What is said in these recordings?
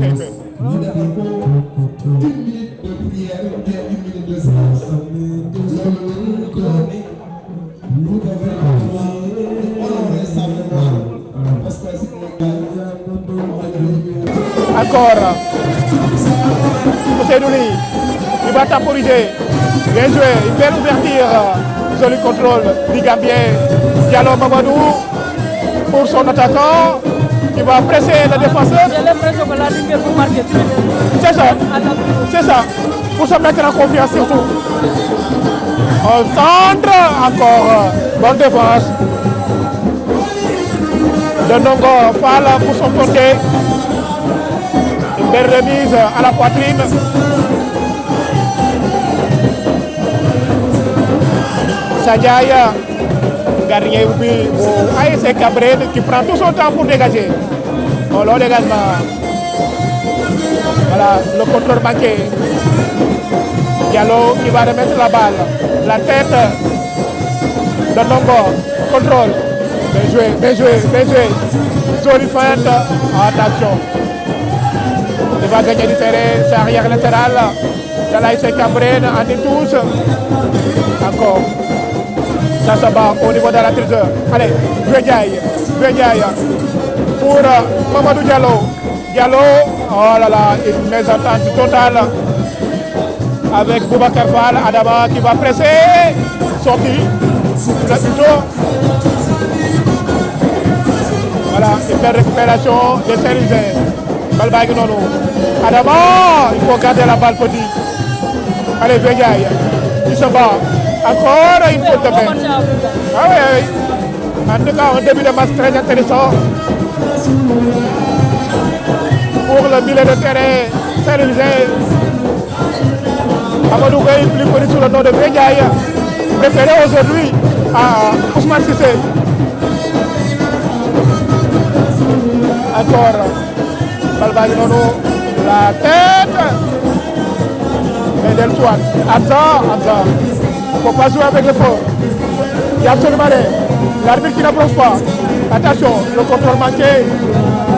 KP. Encore Ousseynou Ly, il va temporiser, bien joué, une belle ouverture, joli contrôle du Gambien Diallo Mamadou pour son attaquant qui va presser le défenseur. J'ai l'impression que la lumière vous marque. C'est ça, pour se mettre en confiance surtout. On centre encore, bonne défense de Ndongo Fall pour son côté. Une belle remise à la poitrine. Sadiaye, gardien ASC Cambérène qui prend tout son temps pour dégager. Bon, le dégagement. Voilà, le contrôle manqué. Diallo qui va remettre la balle. La tête de Ndongo. Contrôle. Bien joué, bien joué, bien joué. Jolie feinte. Attention. Il va gagner du terrain, c'est arrière latéral. De l'ASC Cambérène en tous. Encore. Ça se bat au niveau de la trésor. Allez, Guédiaye pour Mamadou Diallo. Diallo, oh là là, une mésentente totale avec Boubacar Fall, Adama qui va presser. Sorti, là plutôt. Voilà, une belle récupération de Saint-Louisien. Balle bague non. Adama, il faut garder la balle petit. Allez, Guédiaye, il se bat. Encore une faute de main. Ah oui. En tout cas, un début de match très intéressant pour le milieu de terrain Saint-Louisien. Amadou Gueye, plus connu sous le nom de Guédiaye, préféré aujourd'hui à Ousmane Cissé. Encore, Balbag Nono, la tête. Mais del Soir, Abza. Il ne faut pas jouer avec le feu. Il y a absolument rien. L'arbitre qui n'approche pas. Attention, le contrôle manqué.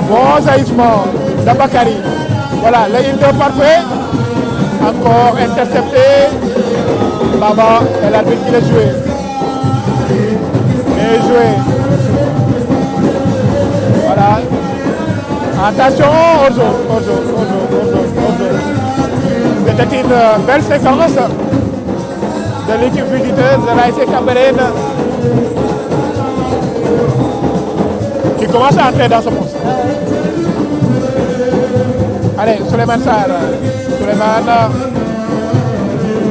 Bon jaillissement d'Abakari. Voilà, le hit parfait. Encore intercepté. Baba et l'arbitre qui l'a joué. Bien joué. Voilà. Attention, Ojo. C'était une belle séquence de l'équipe visiteuse de l'ASC Cambérène qui commence à entrer dans ce poste. Allez, Souleymane Sarr.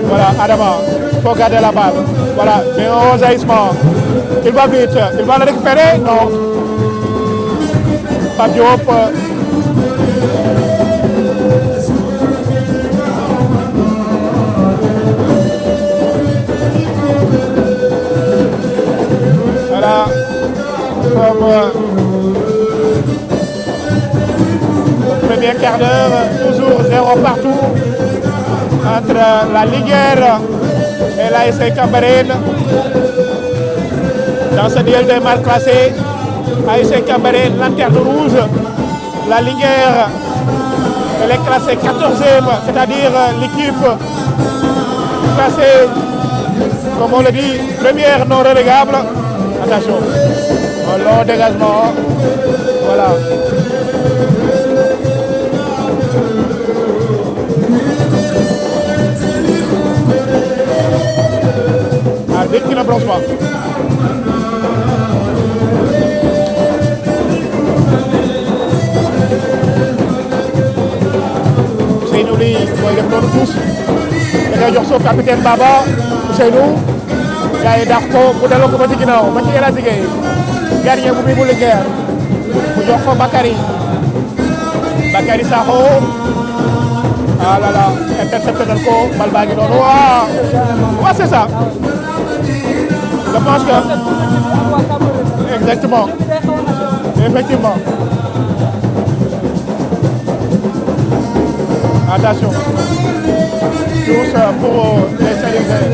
Voilà, Adama. Il faut garder la balle. Voilà, mais un jaillissement. Il va vite. Il va le récupérer. Non. Pape Diop. Voilà, comme premier quart d'heure, toujours 0 partout entre la Liguère et l'ASC Cambérène. Dans ce duel des marques classées, ASC Cambérène, lanterne rouge, la Liguère, elle est classée 14e, c'est-à-dire l'équipe classée, comme on le dit, première non relégable. Attention, un long dégagement, voilà. Arbitre qui ne bronche pas. Ousseynou Ly mooy def noonu tous da ngay jox soo capitaine Baba Ousseynou. gars yi dàq ko mu delloo ko ba ci ginnaaw ba ci El Hadji Gueye gardien bu muy bu Linguère mu jox ko Bakary Sakho ah là là intercepté nañ ko bal baa ngi noonu waaw c'est ça je pense que exactement effectivement attention tous pour les Saint-Louisiens.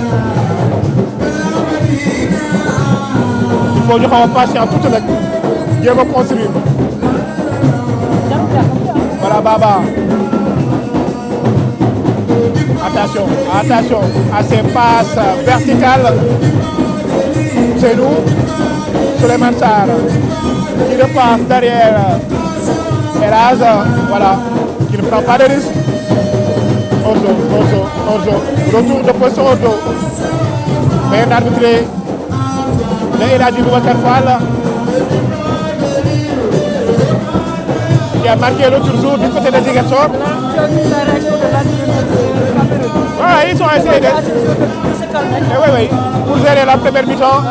Il faut ñu xaw a patient tuuti nag jéem a construire voilà Voilà Baba. Attention, attention à ces passes verticales. C'est nous, Souleymane Sarr, qui repasse derrière Elhadj, voilà, qui ne prend pas de risque. Orzo, retour de position Orzo. Bien arbitré, le Elhadj Boubacar Fall, qui a marqué l'autre jour du côté de Ziguinchor. Ah, ils ont essayé de... Oui, pour gérer la première mi-temps,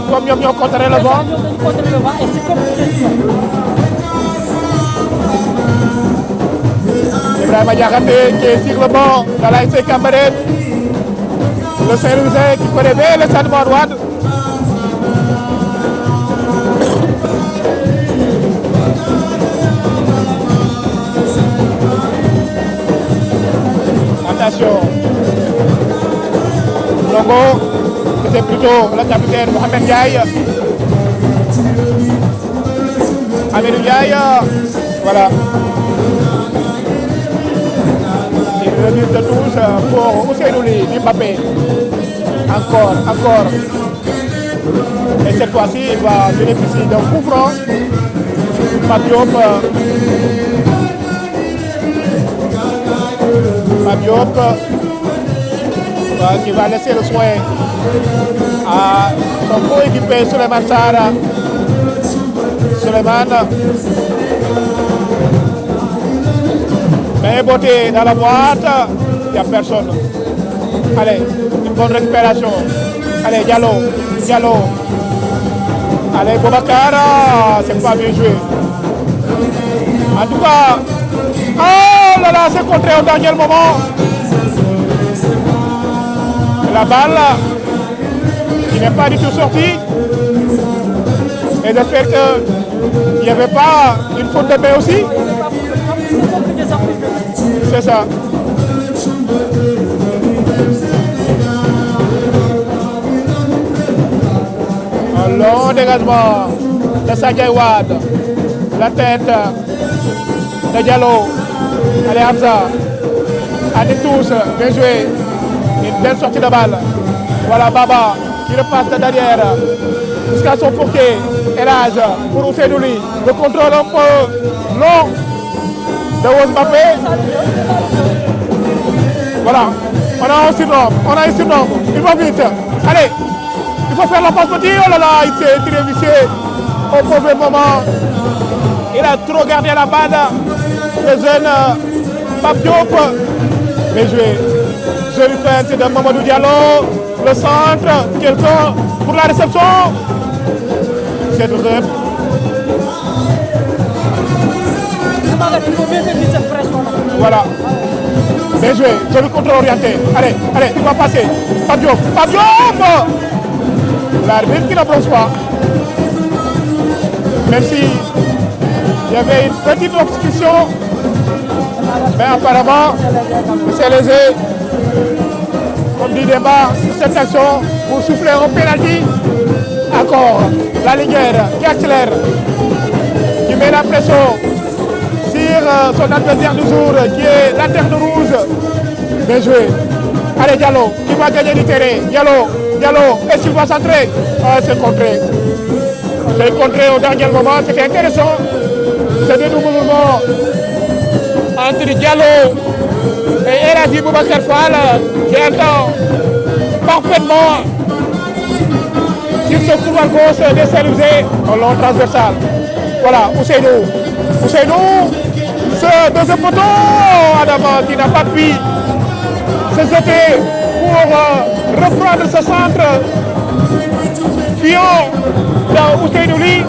comme ils ont contré le vent. Ibrahima Diakhaté qui est sur le banc dans l'ASC Cambérène. Le Saint-Louisien qui connaît bien le Stade Mor Wade. Attention. Longo, c'était plutôt le capitaine Mohamed Ndiaye. Amélie Ndiaye, voilà. Une remise de touche pour Ousseynou Ly, Mbappé. Encore. Et cette fois-ci, il va bénéficier d'un coup franc. Pape Diop qui va laisser le soin à son coéquipier Souleymane Sarr. Souleymane. Mais beauté dans la boîte, il n'y a personne. Allez, une bonne récupération. Allez, Diallo. Allez, Boubacar, c'est pas bien joué. En tout cas, oh là là, c'est contré au dernier moment. La balle qui n'est pas du tout sortie. Et j'espère qu'il n'y avait pas une faute de main aussi. C'est ça. Un long dégagement de Sadio Wade. La tête de Diallo. Allez Hamza. Allez tous, bien joué. Une belle sortie de balle. Voilà Baba qui repasse derrière. Jusqu'à son portier. Elhadj pour Ousseynou Ly. Le contrôle un peu long de Mbappé. Voilà. On a un surnombre. Il va vite. Allez. Il faut faire la passe petit. Oh là là, il s'est tiré vicié au mauvais moment. Il a trop gardé la balle. Le jeune Pape Diop. Bien joué. Jolie feinte de Mamadou Diallo. Le centre. Quelqu'un pour la réception. C'est tout simple. Voilà. Bien joué. Joli contrôle orienté. Allez, il va passer. Pape Diop. L'arbitre qui ne bronche pas. Même si il y avait une petite obstruction. Mais apparemment, c'est léger. Comme dit débat sur cette action pour souffler un pénalty. Encore la Linguère qui accélère, qui met la pression sur son adversaire du jour qui est la Terre de Rouge. Bien joué. Allez Diallo qui va gagner du terrain. Diallo, est-ce qu'il va centrer? C'est contré. C'est contré au dernier moment. C'était intéressant. Ce dédoublement entre Diallo et Elhadj Boubacar Fall qui entend parfaitement sur ce couloir gauche des Saint-Louisiens en long transversal. Voilà, Ousseynou, ce deuxième poteau, Adama qui n'a pas pu se jeter pour reprendre ce centre fiant de Ousseynou Ly.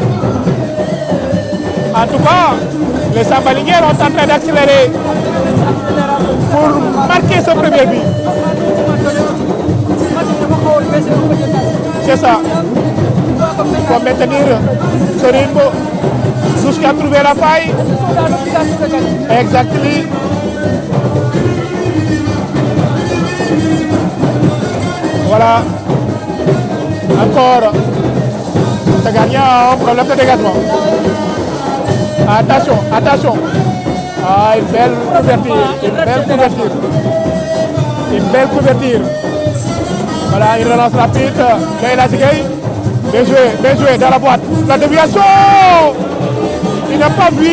En tout cas, les Samba-Linguère sont en train d'accélérer pour marquer ce premier but. C'est ça. Il faut maintenir ce rythme jusqu'à trouver la faille. Exactement. Voilà. Encore. Ce gardien a un problème de dégagement. Attention. Ah, une belle couverture, une belle couverture. Voilà, une relance rapide. Leïla Zigueye. Bien joué dans la boîte. La déviation. Il n'a pas vu.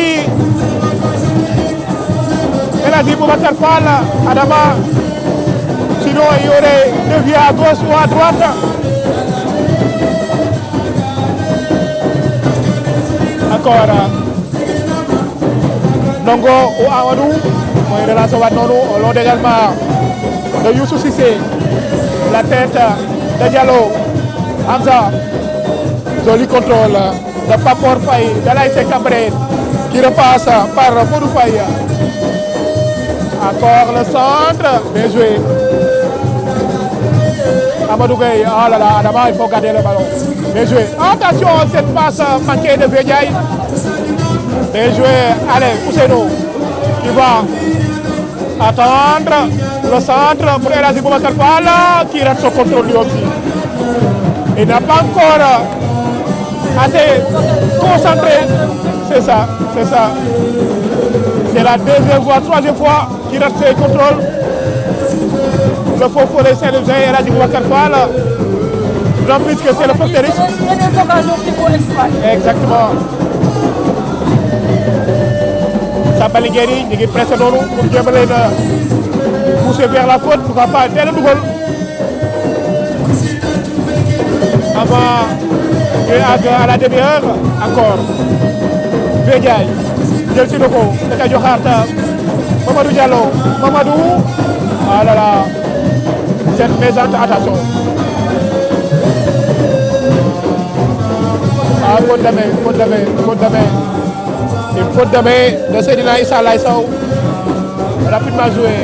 Elle a dit Boubacar Fall, Adama. Sinon, il y aurait dévié à gauche ou à droite. Encore. Ndongo ou Amadou. Mooy relance waat noonu au long également de Youssou Cissé. La tête de Diallo. Hamza. Joli contrôle de Papor Faye de l'ASC Cambérène qui repasse par Modou Faye. Encore le centre. Bien joué. Amadou Gueye. Oh là là, Adama, il faut garder le ballon. Bien joué. Attention, cette passe manquée de Vieux-Ndiaye. Bien joué. Allez, Ousseynou qui va attendre le centre pour El Hadji Boubacar Fall qui rate son contrôle lui aussi. Il n'a pas encore assez concentré. C'est ça. C'est la deuxième voire troisième fois qu'il rate ses contrôles. Le faux forêt Saint-Louis et El Hadji Boubacar Fall. En plus que c'est le facteur. C'est des occasions qu'il faut exploiter. Exactement. Sabaly Gueye ñu ngi pressé noonu pour jéem a leen pousser vers la faute, pourquoi pas teel a dugal. Avant ñuy àgg à la demi-heure encore. Vieux Ndiaye jël si na ko da koy joxaat Mamadou Diallo. Ah là là, cette méchante attention. Ah, faute de main. Une faute de main de Seydina Issa Laye Sow. Rapidement joué.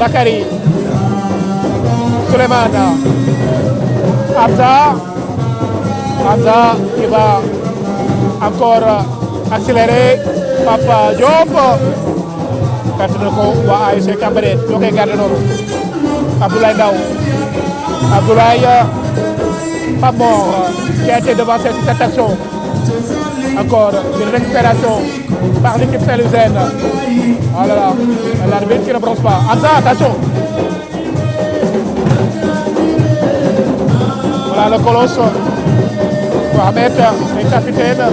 Bakary. Souleymane. Hamza qui va encore accélérer. Papa Diop. Perte de ko waa ASC Cambérène ñoo koy garder noonu. Abdoulaye Ndao. Pape Mor qui a été devancé sur cette action. Encore une récupération par l'équipe saint-louisienne. Oh là là, l'arbitre qui ne bronze pas. Attention. Voilà le colosse. Mohamed est capitaine.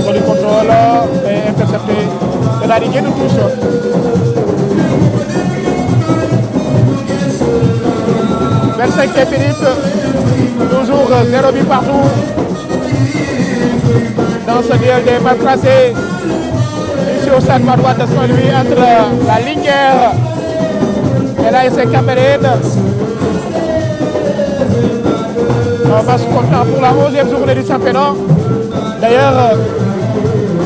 Sur le contrôle et intercepté. C'est la ligne de touche. Minutes, toujours 0 but partout. Dans ce duel des mal placés, ici au stade Marois de Saint-Louis, entre la Linguère et l'ASC Cambérène. On va se compter pour la 11e journée du championnat. D'ailleurs,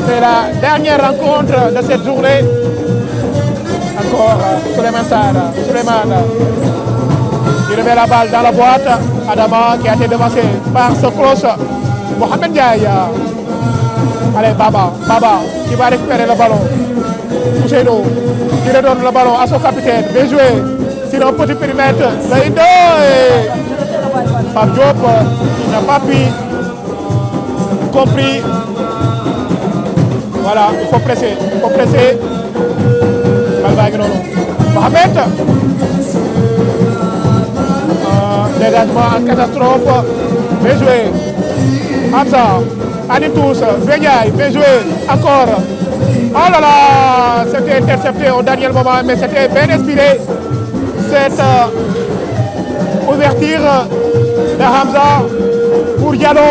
c'est la dernière rencontre de cette journée. Encore Souleymane qui remet la balle dans la boîte. Adama qui a été devancé par ce cloche. Mohamed Ndiaye. Allez, Baba qui va récupérer le ballon. Ousseynou qui redonne le ballon à son capitaine. Bien joué sur un petit périmètre. Le Indo et Pape Diop qui n'a pas compris. Voilà, il faut presser. Mohamed. Dégagement en catastrophe. Bien joué. Hamza, Anitous, Ndiaye, bien joué. Encore. Oh là là, c'était intercepté au dernier moment, mais c'était bien inspiré. Cette ouverture de Hamza pour Diallo,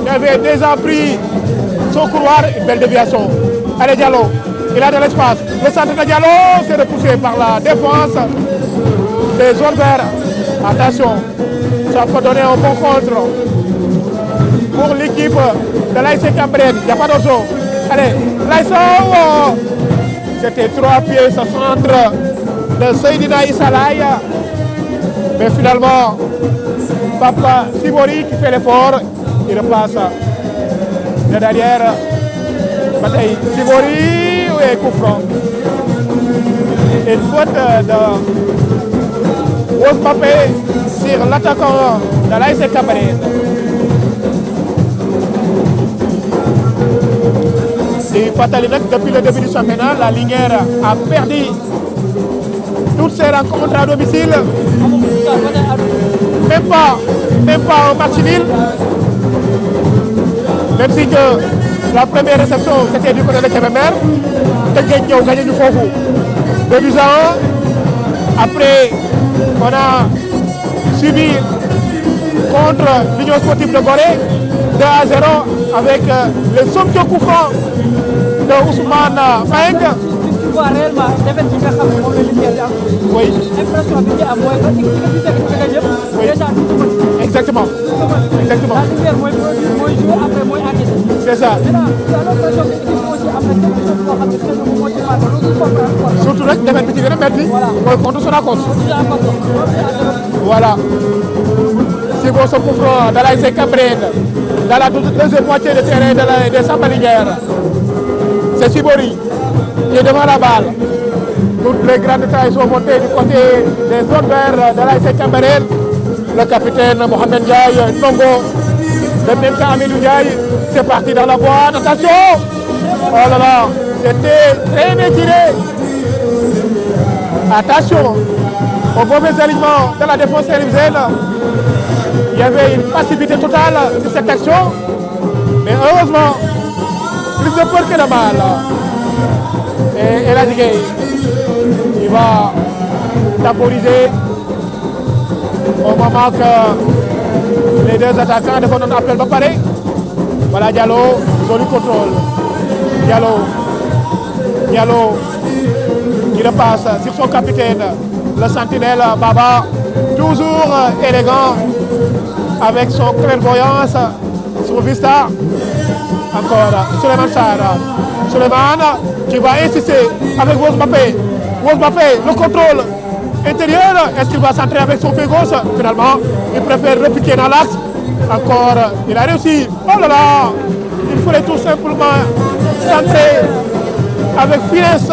qui avait déjà pris son couloir, une belle déviation. Allez Diallo, il a de l'espace. Le centre de Diallo, c'est repoussé par la défense des zones vertes. Attention, ça peut donner un bon contre pour l'équipe de l'ASC Cambérène. Il n'y a pas d'autre chose. Allez, l'ASC, c'était 3 pieds, ce centre de Seydina Issa Laye. Mais finalement, Papa Sibori qui fait l'effort, il repasse de derrière. Bataille Sibori, oui, coup franc. Une faute de Wos Mbappé sur l'attaquant de l'ASC Cambérène. Et Fatali, depuis le début du championnat, la Linguère a perdu toutes ses rencontres à domicile. Même pas au match nul. Même si que la première réception c'était du côté de Kébémer. Teungueth a gagné du Fofou 2 buts à 1. Après, on a subi contre l'Union sportive de Gorée 2 à 0 avec le somptueux coup franc de Ousmane Faeng. Tu vois réellement défaite bi nga xam ne moom la Linguère di am. Oui. Impression bi ñu am mooy que équipe bi fekk yëpp. Oui. Déjà du ko mën. Exactement. Exactement. La Linguère mooy jouer après mooy encaisser. C'est ça. Maintenant tu as l'impression que équipe bi aussi am na quelque chose boo xam ne xëy na moom moo ci marqué loolu comprendre quoi. Surtout nag défaite bi ci gën a metti mooy contre Sonacos. Voilà. Si vous se couvrez dans la Cameroun, dans la deuxième moitié de terrain de Samba Linguère, c'est Sibori qui est devant la balle. Toutes les grandes tailles sont montées du côté des zones verts de la Cameroun. Le capitaine Mohamed Ndiaye, Nongo, le même temps Amidou Ndiaye, c'est parti dans la boîte. Attention! Oh là là, c'était très bien tiré. Attention au mauvais alignement de la défense sénégalaise. Il y avait une passivité totale sur cette action. Mais heureusement, plus de peur que de mal. Et El Hadji Gueye, il va temporiser au moment que les deux attaquants font un appel de pareil. Voilà Diallo, joli contrôle. Diallo qui repasse sur son capitaine, le sentinelle Baba, toujours élégant avec son clairvoyance, son vista. Encore Souleymane Sarr. Souleymane qui va insister avec Wos Mbappé. Wos Mbappé, le contrôle intérieur. Est-ce qu'il va centrer avec son pied gauche? Finalement, il préfère repiquer dans l'axe. Encore, il a réussi. Oh là là! Il fallait tout simplement centrer avec finesse.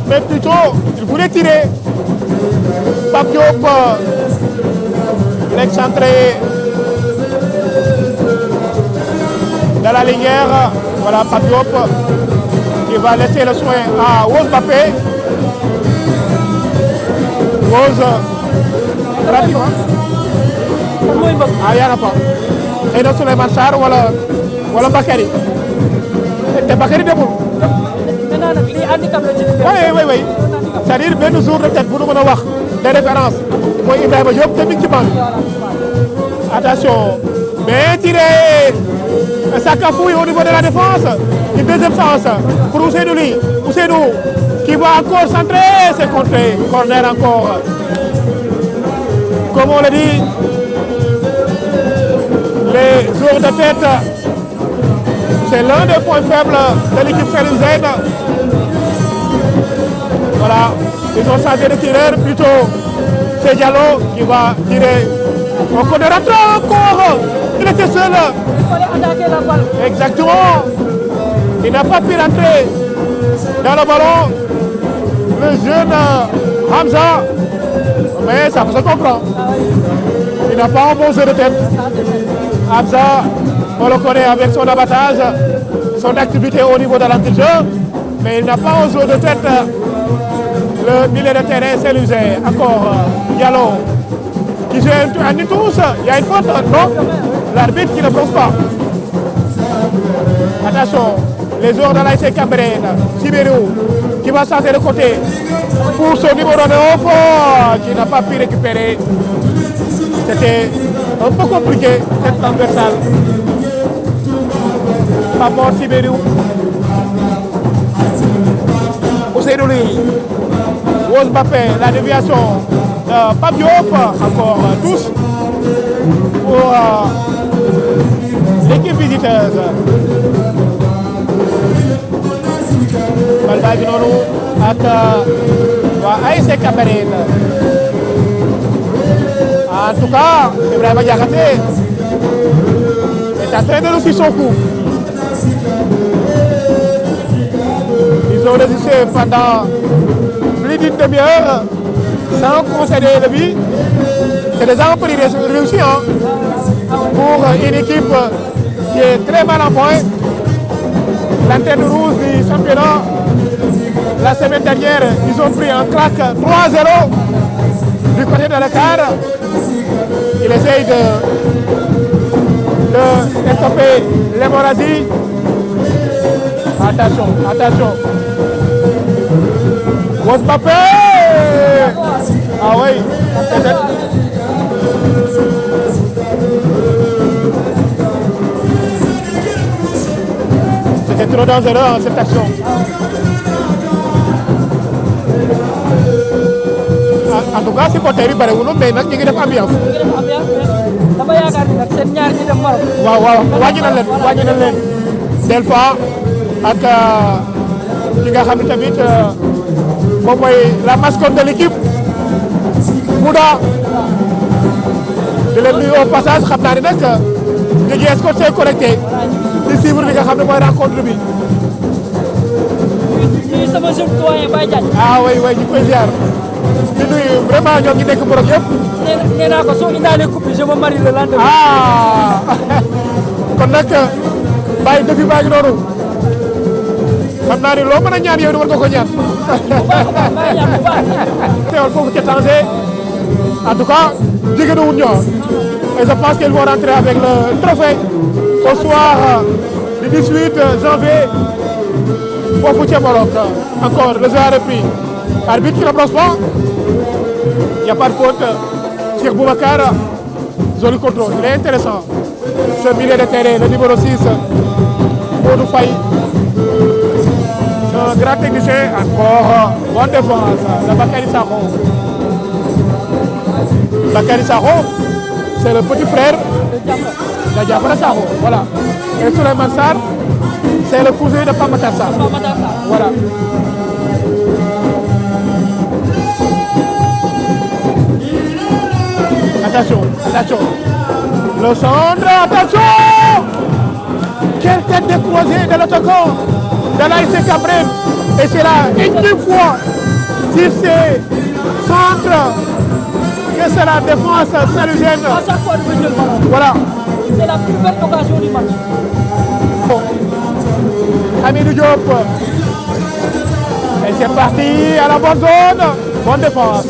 Mais plutôt, il voulait tirer. Pape Diop, l'excentré dans la Linguère. Voilà Pape Diop qui va laisser le soin à Wos Mbappé. Wos, rapidement. Ah, il n'y en a pas. Et non, Souleymane Sarr wala Bakary. Et Bakary demul. Maintenant nag lii handicap la ci oui. C'est-à-dire benn jour de tête bu nu mën a wax de référence mooy Ibrahima Diop te mi ngi ci banc. Attention, bien tiré. Ça cafouille au niveau de la défense. Une deuxième chance pour Ousseynou Ly. Ousseynou qui va encore centrer. C'est contré. Corner encore. Comme on le dit, les joueurs de tête, c'est l'un des points faibles de l'équipe sénégalaise. Voilà, ils ont changé de tireur, plutôt c'est Diallo qui va tirer. On connaît encore. Il était seul. Il fallait attaquer la balle. Exactement. Il n'a pas pu rentrer dans le ballon. Le jeune Hamza, mais ça se comprend. Il n'a pas un bon jeu de tête. Hamza, on le connaît avec son abattage, son activité au niveau de l'entrejeu, mais il n'a pas un jeu de tête. Le milieu de terrain, c'est l'usé. Encore Diallo qui joue un tous. Il y a une faute, non? L'arbitre qui ne pose pas. Attention, les joueurs de l'ASC Cambérène, Sibérou, qui va changer de côté pour son numéro 9, qui n'a pas pu récupérer. C'était un peu compliqué, cette transversale. Pamor Sibérou. Ousseynou Ly. Wos Mbappé, la déviation de Pape Diop, encore tous pour l'équipe visiteuse. Bal baa ngi noonu ak waa ASC Cambérène. En tout cas, Ibrahima Diakhaté est en train de réussir son coup. Ils ont résisté pendant plus d'une demi-heure sans concéder le but. C'est déjà un peu réussi pour une équipe qui est très mal en point. l'antenne rouge du championnat. La semaine dernière, ils ont pris un claque 3-0 du côté de Dakar. Il essaye de stopper l'hémorragie. Attention, attention. Mbappé! Ah oui, c'était trop dangereux cette action. En tout cas, supporters yi bariwul mais nag ñu ngi def ambiance. dama yaakaar ni nag seen ñaar ñi dem Maroc. waaw waaw wàññi na leen Delpha ak ki nga xam ne tamit moom mooy la mascotte de l'équipe Mouda di leen nuyu au passage xam naa ne nag ñu ngi escorté correcté di suivre li nga xam ne mooy rencontre bi. ñuy sama jeune doyen Baye Diagne. ah oui oui ñu koy ziar di nuyu vraiment ñoom ñi nekk Maroc yëpp. nee naa ko soo indaalee coupe bi je me marie le lendemain. ah kon nag Baye defi baa ngi noonu xam naa ni loo mën a ñaan yow war nga ko ñaan. bu baax a baax maa ngi ñaan bu baax. teewal foofu ca Tanger en tout cas jigéen wu ñu et je pense qu'ils vont rentrer avec le trophée au soir du 18 janvier foofu ca Maroc. Encore le jeu a repris. Arbitre qui n'approche pas. Il n'y a pas de faute sur Boubacar. Joli contrôle. Il est intéressant. Ce milieu de terrain, le numéro 6, Modou Faye. Un grand technicien. Encore bonne défense de Bakary Sakho. Bakary Sakho, c'est le petit frère de Diafara Sakho. Voilà. Et Souleymane Sarr, c'est le cousin de Pape Matar Sarr. Voilà. Attention, attention. Le centre, attention! Quelle tête décroisée de l'attaquant de l'ASC Cambérène. Et c'est la énième fois sur ces centres que c'est la défense saint-louisienne. À chaque fois, nous faisons le ballon. Voilà. C'est la plus belle occasion du match. Bon. Hamidou Diop. Et c'est parti à la bonne zone. Bonne défense.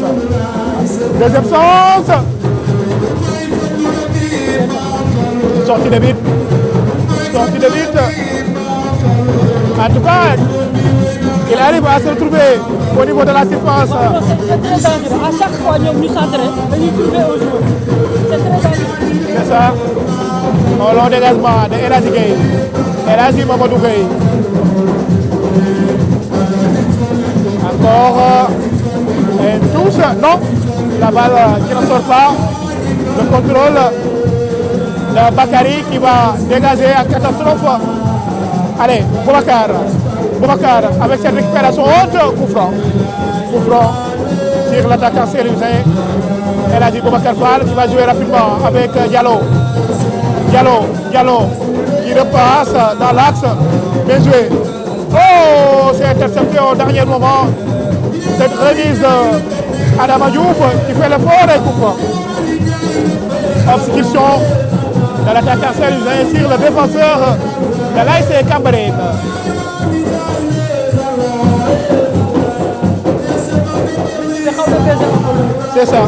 Deuxième sens. Sortie de vite. Sortie de vite. En tout cas, il arrive à se retrouver au niveau de la surface. C'est très dangereux. À chaque fois, nous nous centrons, nous trouvons au jeu. C'est très dangereux. C'est ça. Au long dégagement de El Hadji Gueye. El Hadji Mamadou Gueye. Encore une touche. Non. La balle qui ne sort pas. Le contrôle de Bakary qui va dégager à catastrophe. Allez, Boubacar avec cette récupération haute, coup franc. Coup franc sur l'attaquant saint-louisien. Elle a dit Boubacar Fall qui va jouer rapidement avec Diallo. Diallo qui repasse dans l'axe. Bien joué. Oh, c'est intercepté au dernier moment. Cette remise d'Adama Diouf qui fait l'effort et coup franc. Obstruction de l'attaquant saint-louisien sur le défenseur de l'ASC Cambérène. C'est ça.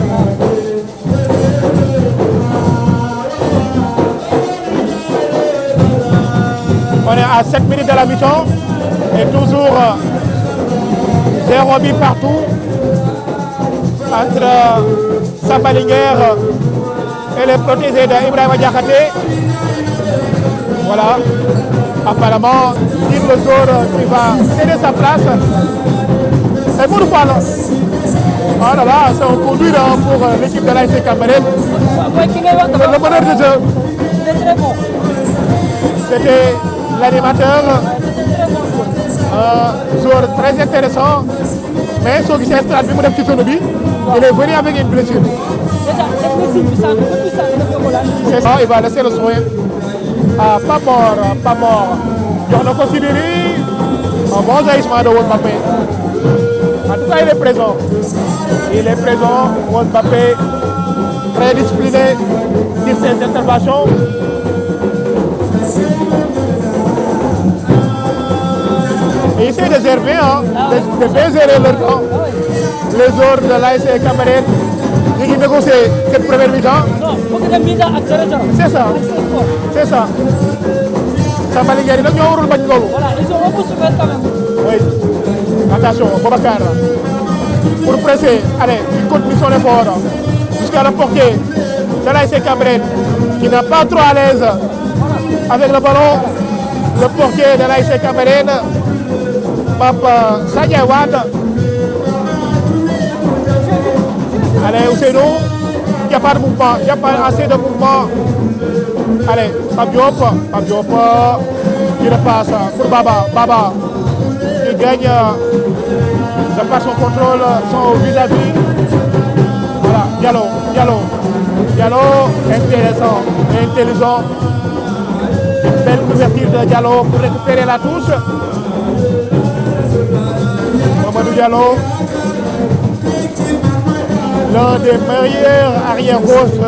On est à 7 minutes de la mi-temps et toujours 0 but partout entre Samba Linguère et les protégés d'Ibrahima Diakhaté. Voilà. Apparemment, il le sort qui va céder sa place. Et pour le fall. Oh là là, c'est un conduit pour l'équipe de l'ASC Cambérène. Le meneur de jeu. C'était très bon. C'était l'animateur. Un joueur très intéressant. Mais son guichet stade, il est venu avec une blessure. C'est ça, il va laisser le soin à pas mort. On a considéré un bon jaillissement de Mbappé. En tout cas, il est présent. Il est présent, Mbappé, très discipliné sur ses interventions. Et essayer de gerber, hein, de bien gérer leur temps. Les autres de l'ASC Cambérène, ils ont négocié cette première mi-temps. Non, il faut que tu mi-temps ak 0-0. C'est ça. C'est ça. Samba Linguère nag ñoo warul bañ loolu. Voilà, ils ont un peu souffert quand même. Oui. Attention, Boubacar. Pour presser, allez, il continue son effort jusqu'à la portée de l'ASC Cambérène qui n'est pas trop à l'aise avec le ballon. Le portier de l'ASC Cambérène, Papa Sadia Wade. Allez, Ousseynou, il n'y a pas de mouvement, il n'y a pas assez de mouvement. Allez, Pape Diop, qui repasse pour Baba. Baba, qui gagne de par son contrôle, son vis-à-vis. Voilà, Diallo, intéressant et intelligent. Une belle couverture de Diallo pour récupérer la touche. Mamadou Diallo, l'un des meilleurs arrière-gauches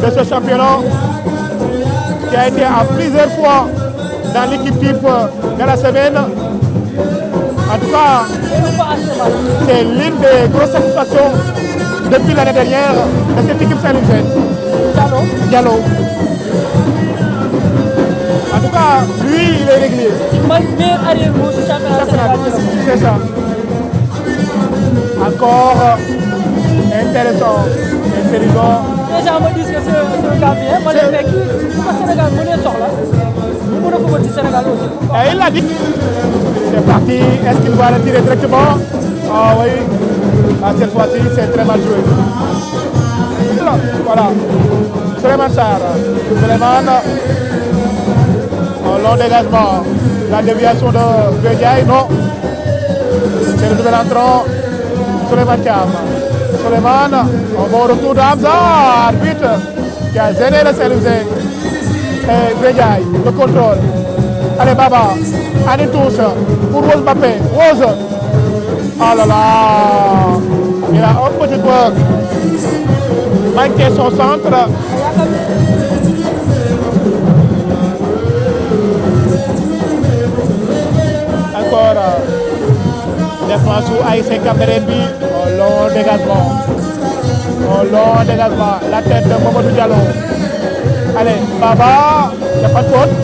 de ce championnat, qui a été à plusieurs fois dans l'équipe type de la semaine. En tout cas, c'est l'une des grosses satisfactions depuis l'année dernière de cette équipe Saint-Louisienne. Diallo. En tout cas, lui, il est régulier. Le meilleur arrière-gauche du championnat sénégalais. C'est ça. Encore intéressant, intelligent. Les gens me disent que c'est un Gambien. Moi, je dis que le Sénégal est soxla. Nous pouvons football du Sénégal aussi. Et il l'a dit. C'est parti. Est-ce qu'il va le tirer directement? Ah oui. Ah, cette fois-ci, c'est très mal joué. Voilà. Souleymane Sarr. Souleymane. Long dégagement. La déviation de Védiaï, non. C'est le nouvel entrant. Souleymane Thiam. Souleymane, un bon retour d'Hamza, arbitre qui a gêné le Saint-Louisien. Et Védiaï, le contrôle. Allez, Baba, à une touche pour Rose Mbappé. Rose. Oh là là. Il a un petit peu manqué son centre. Encore défense sous ASC Cambérène bi. Long dégagement. La tête de Mamadou Diallo. Allez, Baba, il n'y a pas de faute.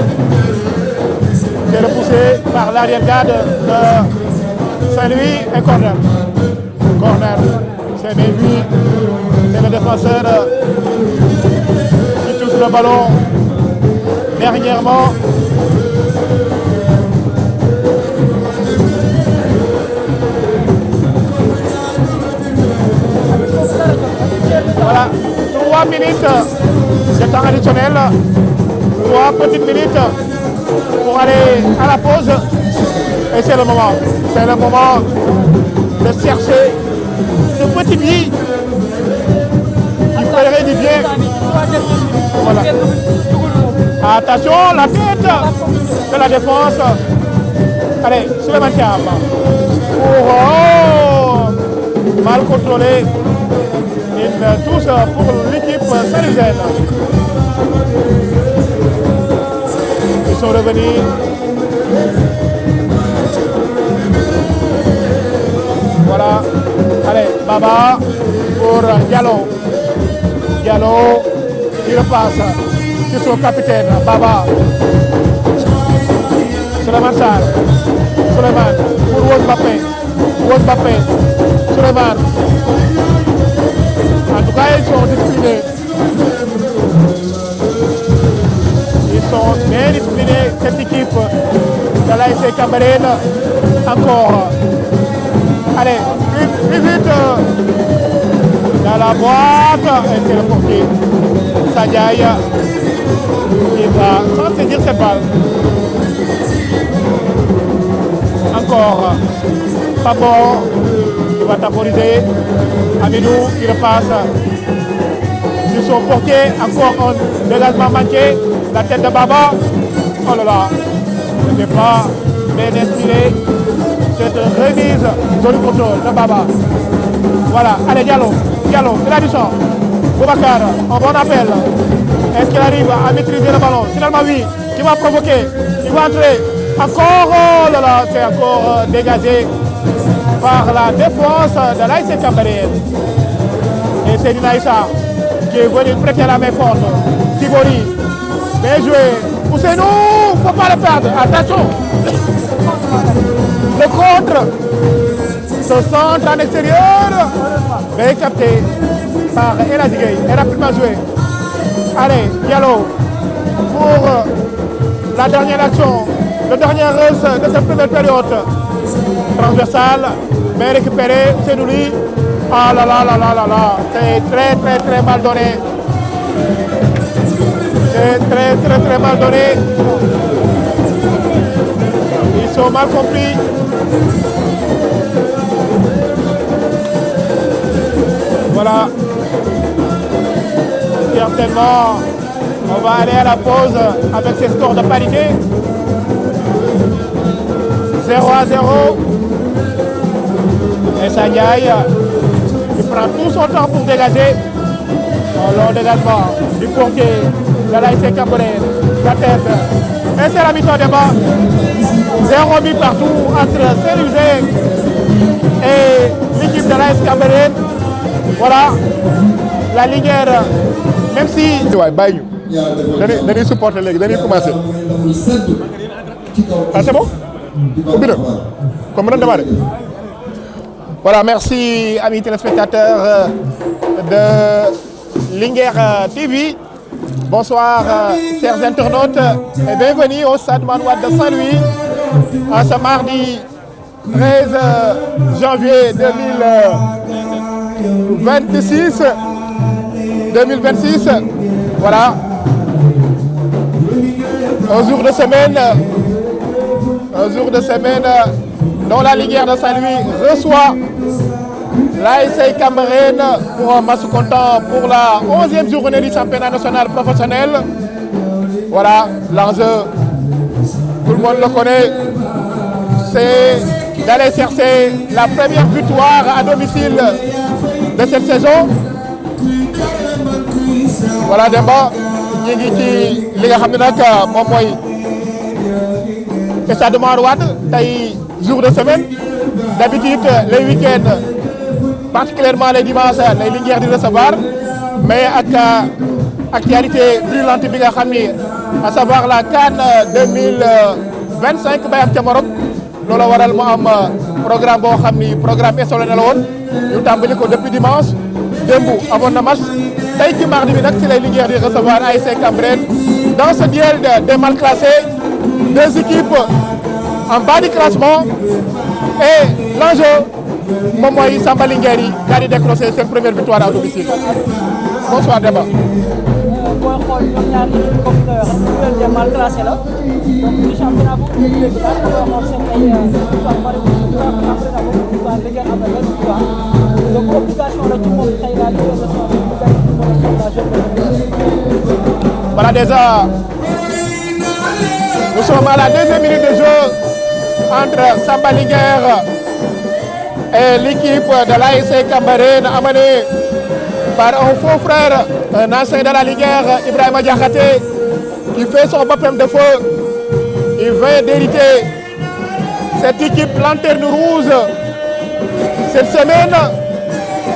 C'est repoussé par l'arrière-garde de Saint-Louis et corner. C'est bien vu. C'est le défenseur qui touche le ballon dernièrement. Voilà, 3 minutes de temps additionnel, 3 petites minutes pour aller à la pause. Et c'est le moment de chercher ce petit billet qui ferait du bien. Voilà. Attention, la tête de la défense. Allez, Souleymane Thiam. Mal contrôlé. Une touche pour l'équipe saint-louisienne. Ils sont revenus. Voilà. Allez, Baba pour Diallo. Il repasse sur son capitaine, Baba. Souleymane Sarr. Souleymane pour Rose Mbappé. Souleymane. En tout cas, ils sont disciplinés. Ils sont bien disciplinés, cette équipe de l'ASC Cambérène. Encore. Allez, plus vite. Dans la boîte. Et c'est le portier. Sadiaï. Il va sans saisir cette balle. Encore. Pas bon. Il va temporiser. Amidou qui repasse sur son portier. Encore un dégagement manqué. La tête de Baba. Oh là là. Ce n'est pas bien inspiré. Cette remise joli contrôle de Baba. Voilà. Allez, Diallo. Il a du sang. Boubacar. Un bon appel. Est-ce qu'il arrive à maîtriser le ballon? Finalement, oui. Qui va provoquer. Il va entrer Encore, oh là là, c'est encore dégagé par la défense de l'ASC Cambérène. Et c'est Dinaïssa qui est venu prêter la main forte. Sibori, bien joué. Ousseinou, il ne faut pas le perdre. Attention. Le contre. Ce centre en extérieur. Bien capté par Elhadji Gueye. Et rapidement joué. Allez, Diallo pour la dernière action. Le dernier rush de cette première période. Transversale, bien récupéré, c'est nous. Ah là là là là là là, c'est très mal donné. C'est très mal donné. Ils sont mal compris. Voilà. Certainement, on va aller à la pause avec ces scores de parité. 0-0. Et Sanyaï qui prend tout son temps pour dégager. Long dégagement du portier de l'ASC Cambérène. La tête. Et c'est la mi-temps débat. 0 but partout entre Saint-Louis et l'équipe de l'ASC Cambérène. Voilà. La Linguère, même si. Ouais, bàyyi ñu. dañuy supporter léegi dañuy commencer. Ah c'est bon? Comme on a démarré. Voilà, merci amis téléspectateurs de Linguère TV. Bonsoir chers internautes et bienvenue au Stade Manoir de Saint-Louis en ce mardi 13 janvier 2026. Voilà. Un jour de semaine dont la Linguère de Saint-Louis reçoit l'ASC Cambérène pour un match comptant pour la 11e journée du championnat national professionnel. Voilà, l'enjeu, tout le monde le connaît, c'est d'aller chercher la première victoire à domicile de cette saison. Voilà, Demba, ñu ngi ci li nga xam ne nag moom mooy stade Mor Wade tey jour de semaine. D'habitude les week-ends, particulièrement les dimanches, les Linguères di recevoir, mais ak actualité brûlante bi nga xam ni à savoir la CAN 2025 bay am ca Maroc loolu waral mu am programme boo xam ni programme exceptionnel la woon ñu tàmbali ko depuis dimanche. Démb amoon na match tey ci mardi bi nag ci lay Linguère di recevoir ASC Cambérène dans ce duel des mal classés, deux équipes en bas du classement et l'enjeu moom mooy Samba Linguère yi daal di décrocher seen première victoire à domicile. Bonsoir Demba. booy xool ñoom ñaar ñi comme duel des mal classés la donc du championnat bu ñu léegi daal booy xool seen ay victoire bari victoire après na boobu victoire Linguère am na benn victoire donc obligation la ci moom tey daal di voilà déjà nous sommes à la deuxième minute de jeu entre Samba Linguère et l'équipe de l'ASC Cambérène amenée par un faux frère, un ancien de la Linguère, Ibrahima Diakhaté, qui fait son baptême de feu. Il vient d'hériter cette équipe lanterne rouge cette semaine.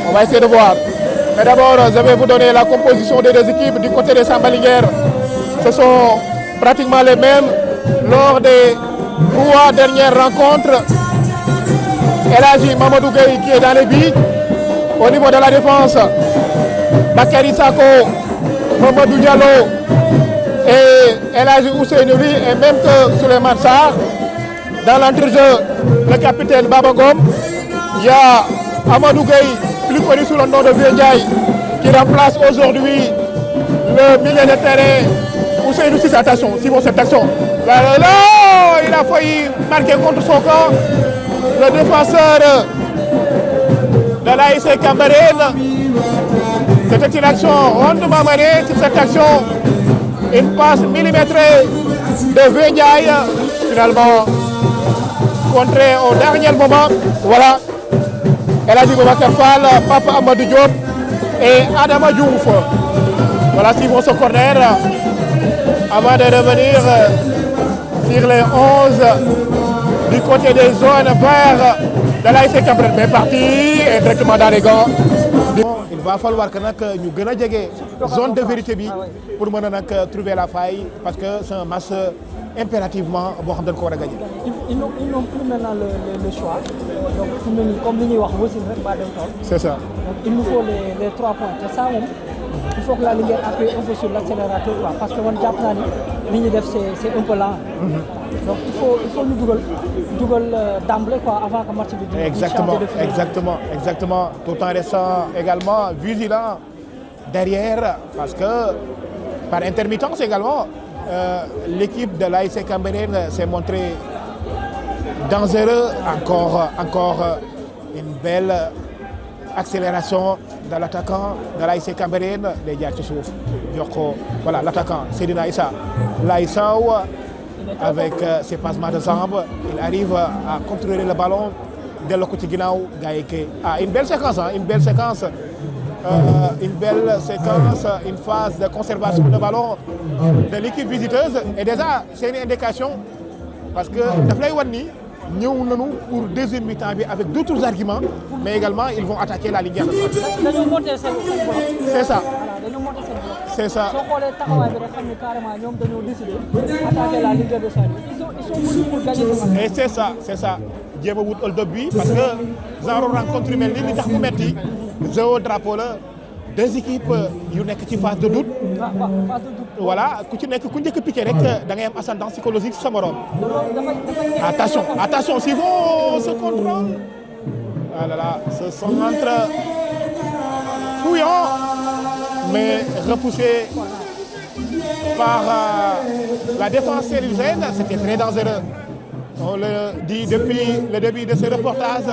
On va essayer de voir. Mais d'abord, je vais vous donner la composition des deux équipes du côté de Samba Linguère. Ce sont pratiquement les mêmes lors des 3 dernières rencontres. Elhadji Mamadou Gueye qui est dans les buts. Au niveau de la défense, Bakary Sako, Mamadou Diallo et Elhadji Ousseinou et même que Souleymane Sarr. Dans l'entrejeu, le capitaine Baba Ngom. Il y a Amadou Gueye, plus connu sous le nom de Vieux Ndiaye, qui remplace aujourd'hui le milieu de terrain Ousseinou Cissé. Attention, Simon, cette action. Là, il a failli marquer contre son camp. Le défenseur de l'ASC Cambérène. C'était une action rondement menée. Sur cette action, une passe millimétrée de Vieux Ndiaye. Finalement, contré au dernier moment. Voilà. Elhadji Boubacar Fall, Papa Amadou Diop et Adama Diouf. Voilà, Simon, ce corner. Avant de revenir sur les 11 du côté des zones vertes de l'ASC Cambérène. Mais parti et directement dans les gants. Il va falloir que nous gën a jege zone de vérité bi pour mën a nag trouver la faille parce que c'est un match impérativement boo xam dañ ko war a gagner. Ils n'ont plus maintenant le choix. Donc fu mu ne nii comme li ñuy wax aussi rek ba dem tool. C'est ça. Donc il nous faut les 3 points te ça moom il faut que la Linguère appuie un peu sur l'accélérateur quoi parce que man jàpp naa ni li ñuy def c'est un peu lent. Donc il faut ñu dugal d'emblée quoi avant que match bi di exactement tout en restant également vigilant derrière parce que par intermittence également l'équipe de l'ASC Cambérène s'est montrée dangereux encore une belle accélération de l'attaquant de l'ASC Cambérène day jaar ci suuf jox ko voilà l'attaquant Seydina Issa avec ses passements de jambes il arrive à contrôler le ballon delloo ko ci ginnaaw gars yi une belle séquence une phase de conservation de ballon de l'équipe visiteuse et déjà c'est une indication parce que daf lay wan ni ñëw nañu pour deuxième mi-temps bi avec d'autres arguments mais également ils vont attaquer la Linguère de Saint-Louis. dañoo monter seen bloc. C'est ça. Voilà dañoo monter seen bloc. C'est ça. soo xoolee taxawaay bi rek xam ne carrément ñoom dañoo décider attaquer la Linguère de Saint-Louis. Ils sont venus pour gagner ce match. Et c'est ça jéem a wut hold-up bi parce que genre rencontre yu mel ni li tax mu metti zéro drapeau la deux équipes yu nekk ci phase de doute. Phase de doute. Voilà ku ci nekk ku njëkk a piqué rek da ngay am ascendant psychologique sa morom. Attention s'ils vont se contrôler. Ah là là, ce sont entre fouillants mais repoussés par la défense sénégalaise, c'était très dangereux. On le dit depuis le début de ce reportage,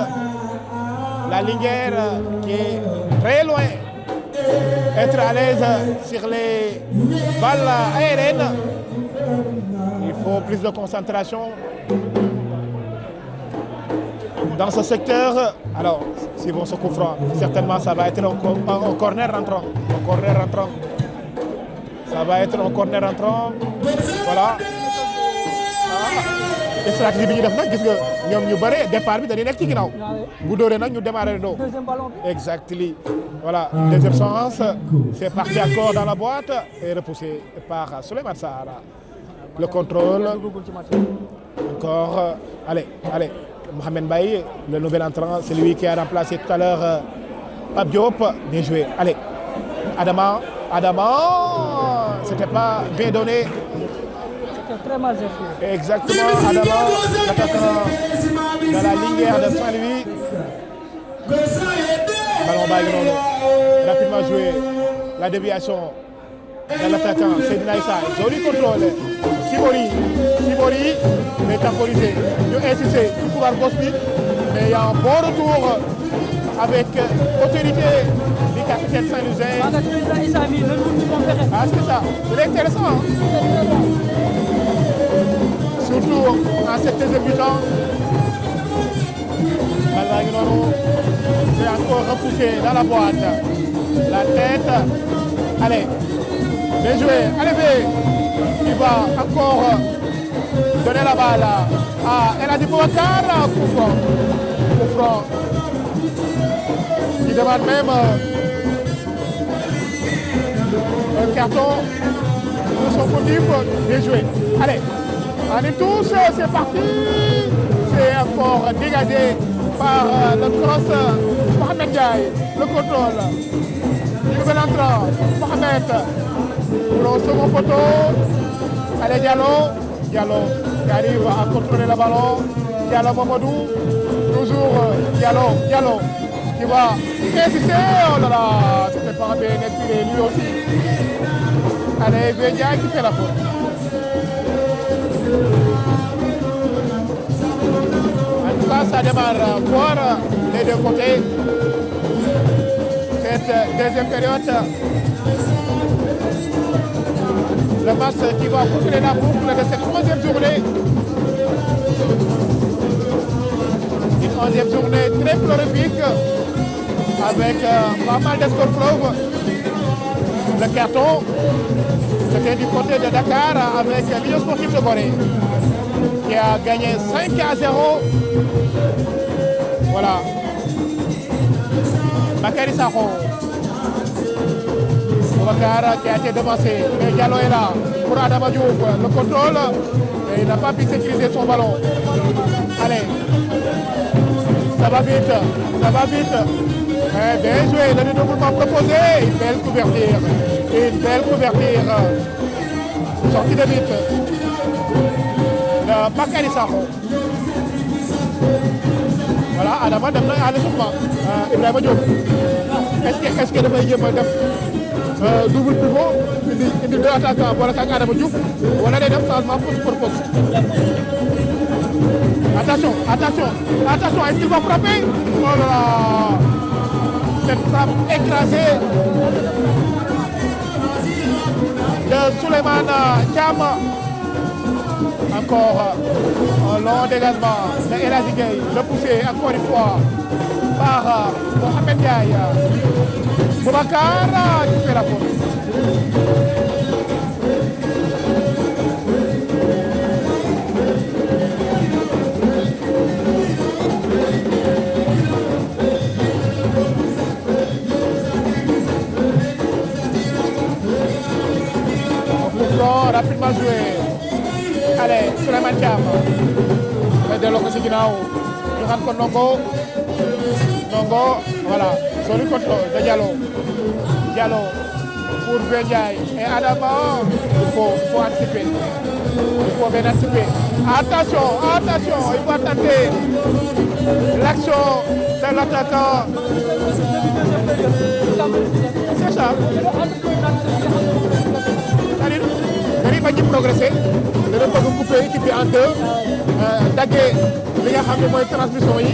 la Linguère qui est très loin être à l'aise sur les balles aériennes. Il faut plus de concentration dans ce secteur. Alors, s'ils vont se confronter, certainement ça va être un corner rentrant. Ça va être un corner rentrant. Voilà. Stratégie bi ñu def nag gis nga ñoom ñu bare départ bi dañuy nekk ci ginnaaw. bu dóoree nag ñu démarrer doo. Deuxième ballon. Exactement. Voilà, deuxième chance. C'est parti encore dans la boîte et repoussé par Souleymane Sarr. Le contrôle. Encore. Allez. Mohamed Baye, le nouvel entrant, c'est lui qui a remplacé tout à l'heure Pape Diop. Bien joué. Allez. Adama. C'était pas bien donné. C'était très mal joué. Exactement. Adama, l'attaquant de la Linguère de Saint-Louis. Ballon bas noonu rapidement joué la déviation de l'attaquant Seydina Issa joli contrôle Sibori mais temporisé ñu insisté ci couloir gauche bi mais il y a un bon retour avec autorité du capitaine Saint-Louisien. Ah c'est ça, c'est intéressant surtout en cette deuxième mi-temps. C'est encore repoussé dans la boîte. La tête. Allez. Bien joué. Allez, il va encore donner la balle à El Hadji Boubacar. Coup franc. Il demande même un carton pour son fautif. Bien joué. Allez. On est tous. C'est parti. C'est encore dégagé par le cross Mohamed Ndiaye, le contrôle. Le nouvel entrant, Mohamed, pour le second poteau. Allez, Diallo qui arrive à contrôler le ballon. Diallo Mamadou, toujours Diallo qui va insister. Oh là là, c'était pas bien inspiré lui aussi. Allez, Ndiaye qui fait la faute. Ça démarre fort des deux côtés. Cette deuxième période, le match qui va boucler la boucle de cette troisième journée. Une onzième journée très prolifique avec pas mal de scores fleuves. Le carton, c'était du côté de Dakar avec l'Union sportive de Gorée. qui a gagné 5-0. Voilà. Bakary Sakho. Boubacar qui a été devancé. Mais Diallo est là pour Adama Diouf. Le contrôle. Et il n'a pas pu sécuriser son ballon. Allez. Ça va vite. Ça va vite. Eh bien joué. Le dédoublement proposé. Une belle couverture. Une belle couverture. Sortie de vite. De Bakary Sakho. Voilà, Adama dem na à l'échauffement. Ibrahima Diop. Est-ce que dafay jéem a def double pivot indi deux attaquants boole ak Adama Diouf wala day def changement poste pour poste. Attention, attention, attention, est-ce qu'il va frapper? Oh là là! Cette frappe écrasée de Souleymane Thiam. Encore un long dégagement de El Hadji Gueye, le poussé encore une fois par Mohamed Ndiaye. Boubacar qui fait la faute. Un coup franc rapidement joué. Allez, Souleymane Thiam mais delloo ko si ginnaaw ñu xam ko Ndongo voilà joli contrôle de Diallo pour Ndiaye et Adama il faut anticiper bien anticiper. Attention il faut tenter l'action de l'attaquant. C'est ça. C'est-à-dire ba ñu progressé dana bëgg couper équipe bi en deux daggee li nga xam ne mooy transmission yi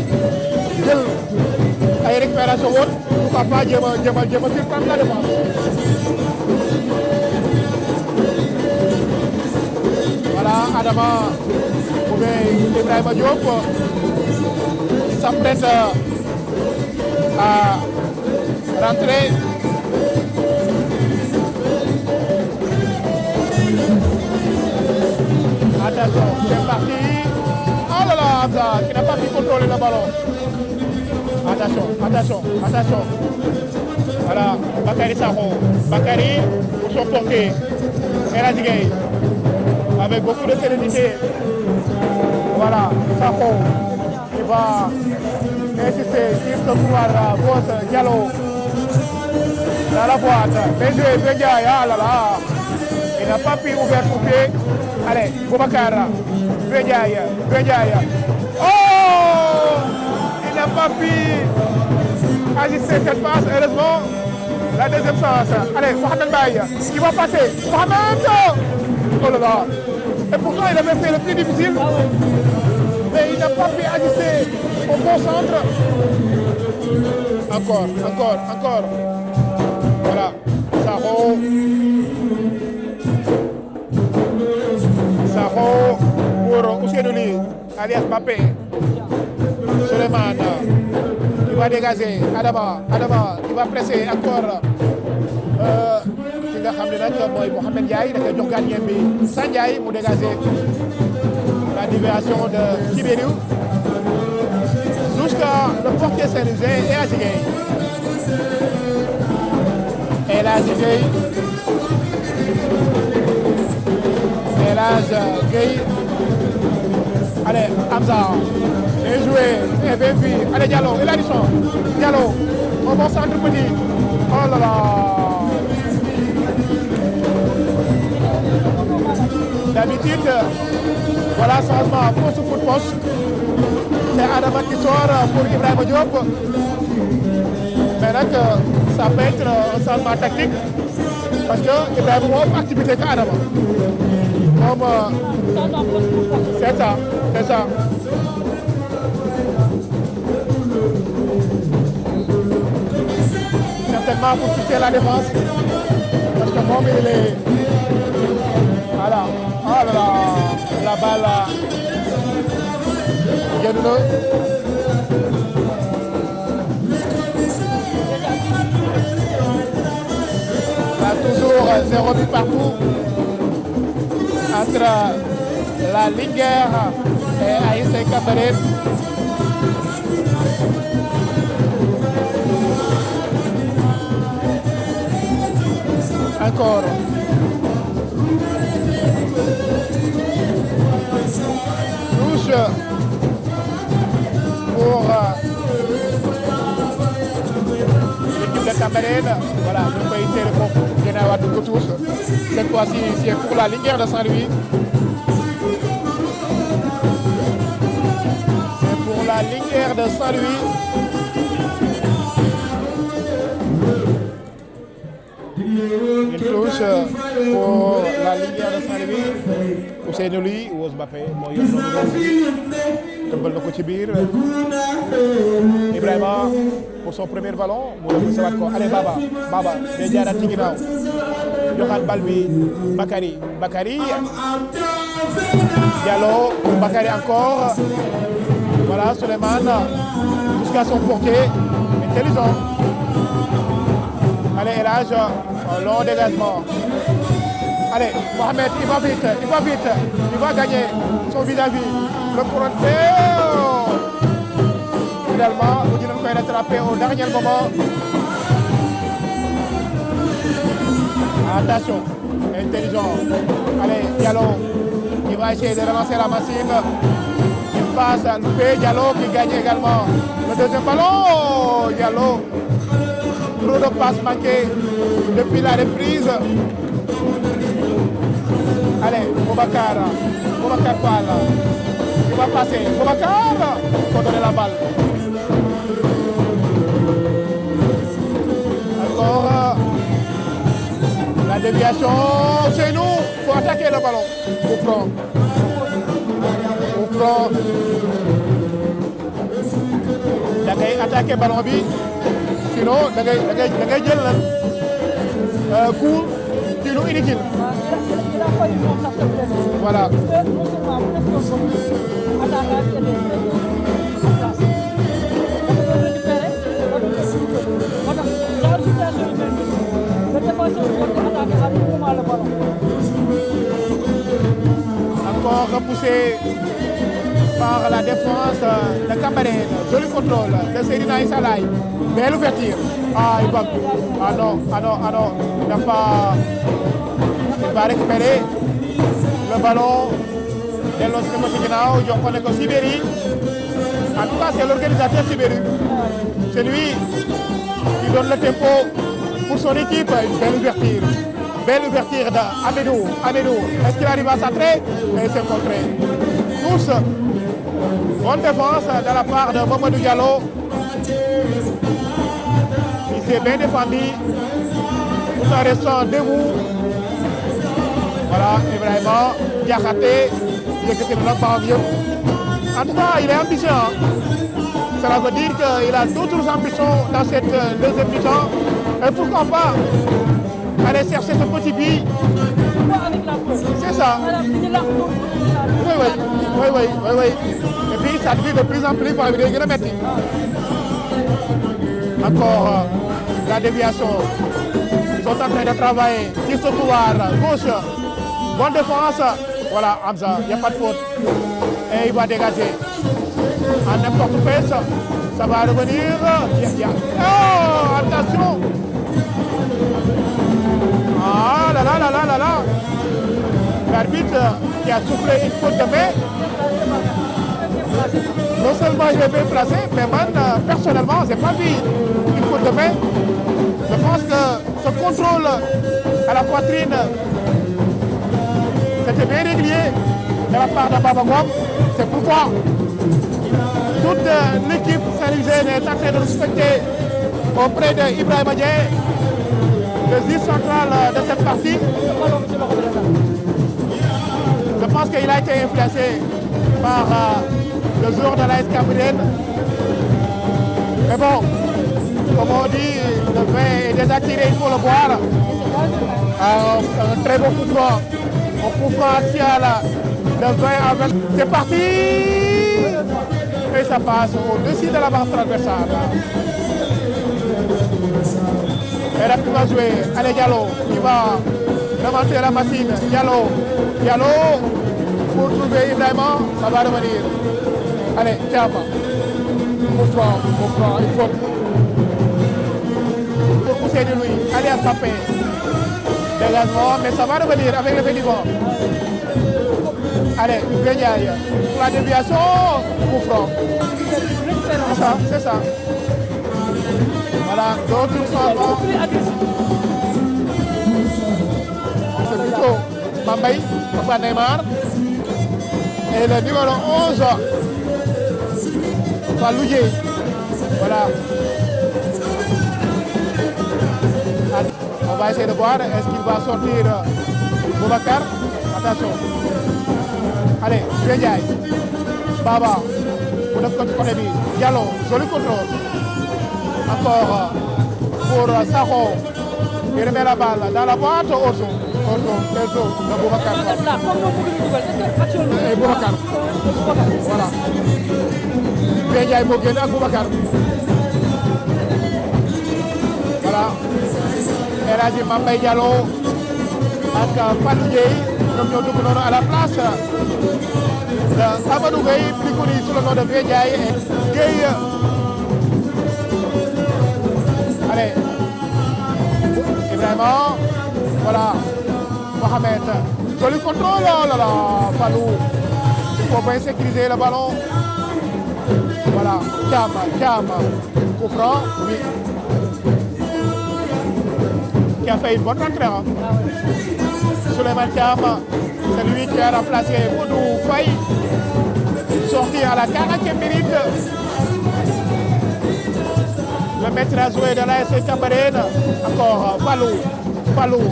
jël ay récupération woon pourquoi pas jéem a surprendre la défense. Voilà Adama ou bien Ibrahima Diop qui s'apprête à rentrer. Attention, c'est parti. Oh là là, Hamza qui n'a pas pu contrôler le ballon. Attention. Voilà, Bakary Sakho. Bakary pour son portier. El Hadji Gueye avec beaucoup de sérénité. Voilà, Sakho qui va insister sur ce couloir gauche. Diallo dans la boîte. Bien joué, Ndiaye, ah là là. Il n'a pas pu ouvrir son pied. Allez, Boubacar, Ndiaye. Oh! Il n'a pas pu ajuster cette passe. Heureusement, la deuxième chance. Allez, Mohamed Baye, qui va passer. Mohamed! Oh là là! Et pourtant, il avait fait le plus difficile. Mais il n'a pas pu ajuster au bon centre. Encore. Voilà, Sakho pour Ousseynou Ly, alias Mbappé. Souleymane qui va dégager. Adama qui va presser encore. Ki nga xam ne nag mooy Mohamed Ndiaye da koy jox gardien bi Sa Ndiaye mu dégager la déviation de Kibéliou jusqu'à le portier Saint-Louisien El Hadji Gueye. El Hadji Gueye. Allez, Hamza. Bien joué. Et bien vu. Allez, Diallo. Il a du son. Diallo. Au bon centre petit. Oh là là. D'habitude, voilà changement pour ce coup de poche. C'est Adama qui sort pour Ibrahima Diop. Mais là, ça peut être un changement tactique. Parce que Ibrahima moo activité que Adama. C'est ça. Certainement pour fixer la défense. Parce que moom il est. Voilà. Oh là là. La balle génn na. Toujours 0 but partout entre la Linguère et ASC Cambérène. Encore. Touche pour l'équipe de Cambérène. Voilà, ñu koy tere foofu ginnaaw dugg touche. Cette fois-ci, c'est pour la Linguère de Saint-Louis. C'est pour la Linguère de Saint-Louis. Une touche pour la Linguère de Saint-Louis. Ousseynou Ly Wos Mbappé moo yor tëmbal na ko ci biir. Ibrahima pour son premier ballon mu dem sewaat ko allez Baba day jaaraat ci ginnaaw joxaat bal bi Bakary Diallo pour Bakary encore. Voilà Souleymane jusqu'à son portier intelligent. Allez El Hadj un long dégagement. Allez Mohamed il va gagner son vis-à-vis le frontière. Finalement ñu doon koy rattraper au dernier moment. Attention intelligent. Allez Diallo qui va essayer de relancer la machine. Il passe à loupé Diallo qui gagne également le deuxième ballon. Diallo. Trop de passes manquées depuis la reprise. Allez, Boubacar Fall. Il va passer. Boubacar. Il faut donner la balle. Encore la déviation. Chez nous, il faut attaquer le ballon. Au front. Da ngay attaquer ballon bi. Sinon da ngay jël lan coup qui nous inutile. Voilà. Encore repoussé par la défense de Cambérène. Joli contrôle de Seydina Issa Laye. Belle ouverture. Il va. Non. Il va récupérer le ballon. Delloo si ko ci ginnaaw jox ko ne ko Sibéry. En tout cas, c'est l'organisateur Sibéry. C'est lui qui donne le tempo pour son équipe. Une belle ouverture d'Amédou. Est-ce qu'il arrive à centrer? Et c'est contré. Tous. Bonne défense de la part de Mamadou Diallo. Il s'est bien défendu tout en restant debout. Voilà, Ibrahima Diakhaté yëkkati na ballon bi yëpp. En tout cas, il est ambitieux. Cela veut dire qu'il a d'autres ambitions dans cette deuxième mi-temps. Et pourquoi pas aller chercher ce petit but. C'est ça. Oui. Et puis ça devient de plus en plus pour arriver à mettre. Encore la déviation. Ils sont en train de travailler. Qui se couloir gauche. Bonne défense. Voilà, Hamza, il n'y a pas de faute. Et il va dégager. En n'importe quoi, ça va revenir. Oh, attention. Ah là là. L'arbitre qui a soufflé une faute de main. Non seulement il est bien placé, mais moi, personnellement, je n'ai pas vu une faute de main. Je pense que ce contrôle à la poitrine, c'était bien régulier de la part de Baba Ngom. C'est pourquoi toute l'équipe saint-louisienne est en train de respecter auprès de Ibrahima Dieng, le juge central de cette partie. Je pense qu'il a été influencé par le joueur de l'AS Cambérène. Mais bon, comme on dit, le vin est déjà tiré, il faut le boire. Un très bon coup franc. Un coup franc axial de 20 à 20. C'est parti! Et ça passe au-dessus de la barre transversale. Et là, qui va jouer? Allez, Diallo, qui va remonter la machine. Diallo. pour trouver Ibrahima, ça va revenir. Allez, Thiam. Coup franc, il faut. Pour pousser de lui, allez attraper. Dégagement, mais ça va revenir avec le vent. Allez, Guéniaï. La déviation, coup franc. C'est ça. Voilà, d'autres changements. C'est plutôt Mbaye, Papa Neymar. Et le numéro 11, Falouye. Voilà. On va essayer de voir, est-ce qu'il va sortir Boubacar? Attention. Allez, Guédiaï. Baba. Pour le côté bi. Diallo, joli contrôle. Encore pour Sakho. Il remet la balle dans la boîte au Orso. De Boubacar. Et Boubacar. Voilà. Guédiaï moo génn ak Boubacar. Voilà. El Hadji Mbaye Diallo ak Fallou Dieye ñoom ñoo dugg noonu à la place de Amadou Gueye, plus connu sous le nom de Guédiaye et Gueye. Allez, Ibrahima, voilà, Mohamed, joli contrôle, oh là là, Fallou, il faut bien sécuriser le ballon. Voilà, Thiam, coup franc, oui. Qui a fait une bonne rentrée. Hein. Souleymane Thiam, c'est lui qui a remplacé Modou Faye, sorti à la 40e minute. Le maître à jouer de l'AS Cambérène, encore Fallou.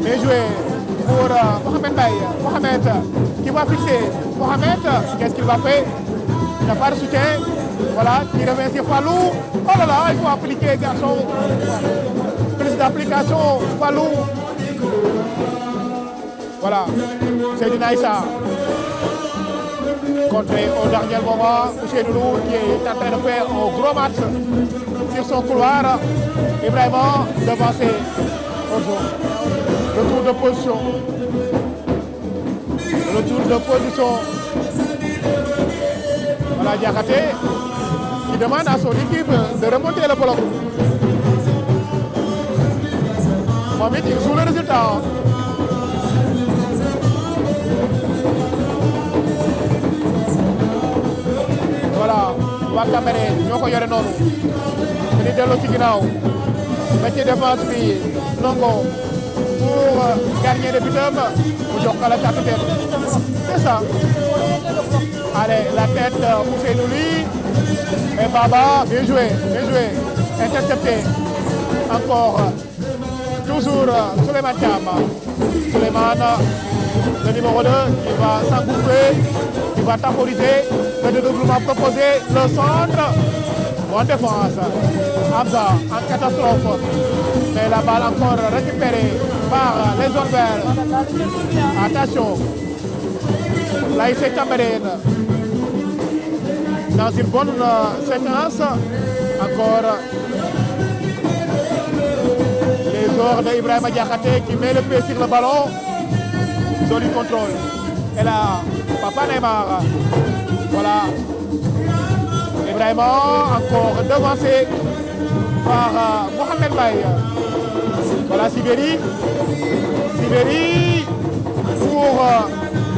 Bien joué pour Mohamed Baye. Mohamed qui va fixer. Mohamed, qu'est-ce qu'il va faire? Il n'a pas de soutien. Voilà, qui revient sur Fallou. Oh là là, il faut appliquer, garçon. Prise d'application, Fallou. Voilà, c'est du Naïssa. Contré au dernier moment, Ousseinou qui est en train de faire un gros match sur son couloir. Ibrahima devancé. Retour de position. Voilà, Diakhaté qui demande à son équipe de remonter le bloc. Mohamed, il joue le résultat. Voilà, waa Cambérène ñoo ko yore noonu. Dañuy delloo ci ginnaaw. Ba ci défense bi Longo pour gardien de but mu jox ko la capitaine. C'est ça. Allez, la tête Ousseinou lui. Et Baba, bien joué. Intercepté. Encore. Toujours Souleymane Thiam. Souleymane, le numéro 2, qui va s'engouffrer, qui va temporiser. Le dédoublement proposé, le centre. Bonne défense. Hamza en catastrophe. Mais la balle encore récupérée par les zones vertes. Attention. L'AS Cambérène. Dans une bonne séquence. Encore. Les joueurs de Ibrahima Diakhaté qui met le pied sur le ballon. Joli contrôle. Et là, Papa Neymar. Voilà. Ibrahima encore devancé par Mohamed Baye. Voilà Sibéry pour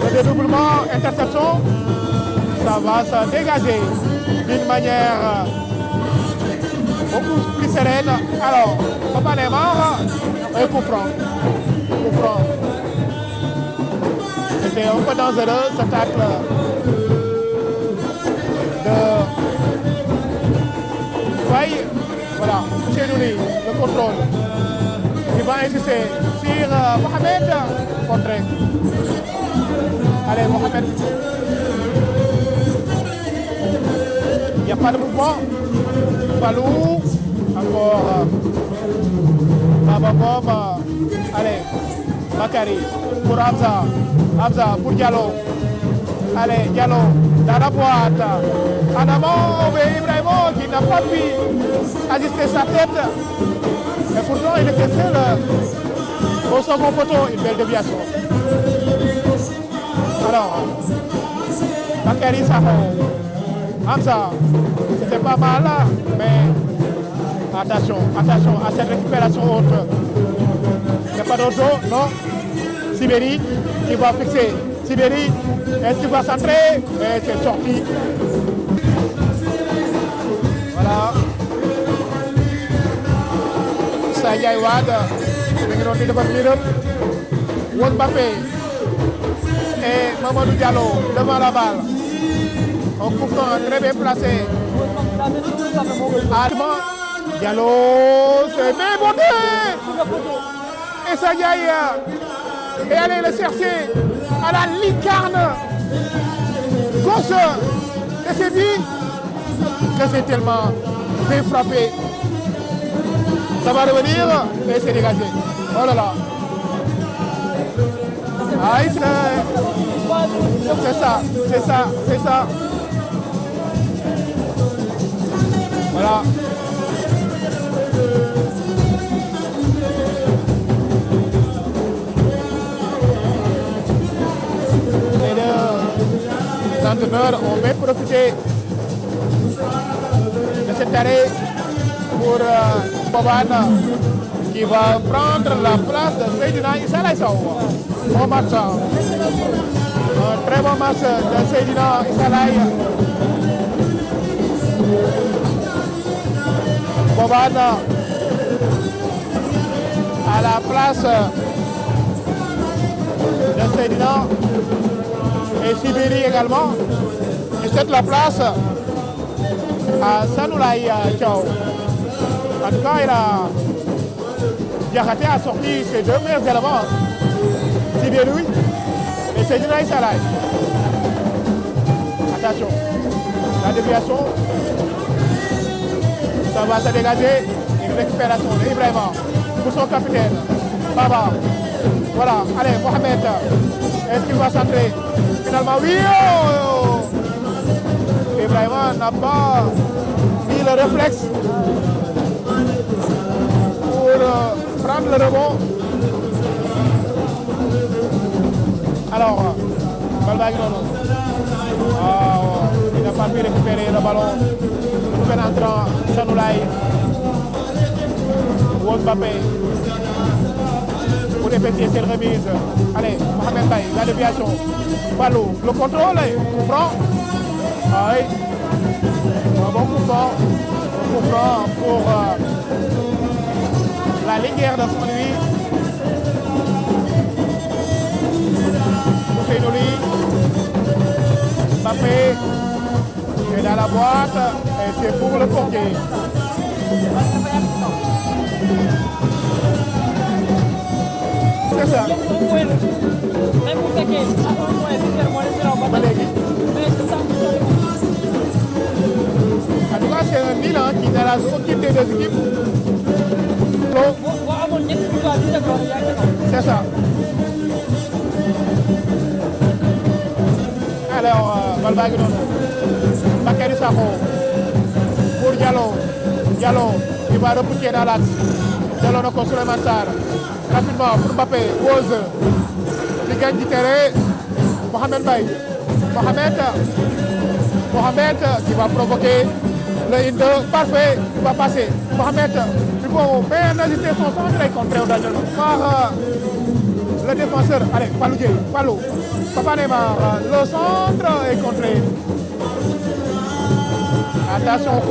le dédoublement, interception. Ça va se dégager d'une manière beaucoup plus sereine. Alors, Papa Neymar, un coup franc. C'était un peu dangereux ce tacle de Faye. Voilà, Ousseinou, le contrôle. Il va insister sur Mohamed. Contré. Allez, Mohamed. Il n'y a pas de mouvement. Fallou. Encore. Baba. Allez. Bakary. Pour Hamza pour Diallo. Allez, Diallo. Dans la boîte. En amont, Ibrahima qui n'a pas pu ajuster sa tête. Mais pourtant, il était seul au second poteau. Une belle déviation. Alors, Bakary Sakho, Hamza, c'était pas mal là, mais attention à cette récupération haute. Il n'y a pas d'autre, non? Sibéry qui va fixer. Sibéry, est-ce qu'il va centrer? Et c'est sorti. Voilà. Sadia Wade, il devant le Mbappé et Mamadou Diallo devant la balle. Un coup franc très bien placé. Diallo, c'est bien monté. Et Sadia est allé le chercher à la lucarne gauche de Séville. Que c'est tellement bien frappé. Ça va revenir et c'est dégagé. Oh là là. Ah, c'est ça. Voilà. Les deux entraîneurs ont bien profité de cet arrêt pour Boban qui va prendre la place de Seydina Issa Laye Sow. Bon match. Un très bon match de Seydina Issa Laye. Boban à la place de Seydina et Sibéry également. Et c'est la place à Sanoulaye Thiaw. En tout cas, Diakhaté a sorti ses deux meilleurs éléments. Sibéry et Seydina Issa Laye. Attention, la déviation. Ça va se dégager. Une récupération de Ibrahima pour son capitaine. Baba. Voilà, allez, Mohamed. Est-ce qu'il va centrer? Finalement, oui. Ibrahima n'a pas mis le réflexe pour prendre le rebond. Alors, Balbagnon, il n'a pas pu récupérer le ballon. Nouvel entrant, Sanoulaye. Mbappé. Pour effectuer cette remise. Allez, Mohamed Baye, la déviation. Fallou, le contrôle, coup franc. Oui. Un bon coup franc. Coup franc pour la linière de Saint-Louis. Ousseynouli. Mbappé est dans la boîte et c'est pour le portier. C'est ça. En tout cas, c'est un Milan qui n'arrase aucune des deux équipes. C'est ça. Alors, Balbagnon, Bakary Sakho pour Diallo. Diallo, il va repousser dans l'axe. Diallo n'a construit Mansar. Rapidement pour Mbappé, pose. Il gagne du terrain. Mohamed Baye. Mohamed qui va provoquer le 1-2. Parfait, il va passer. Mohamed, il faut bien ajuster son centre et contrer au danger par le défenseur. Allez, Fallou. Papa Neymar, le centre est contré. Attention au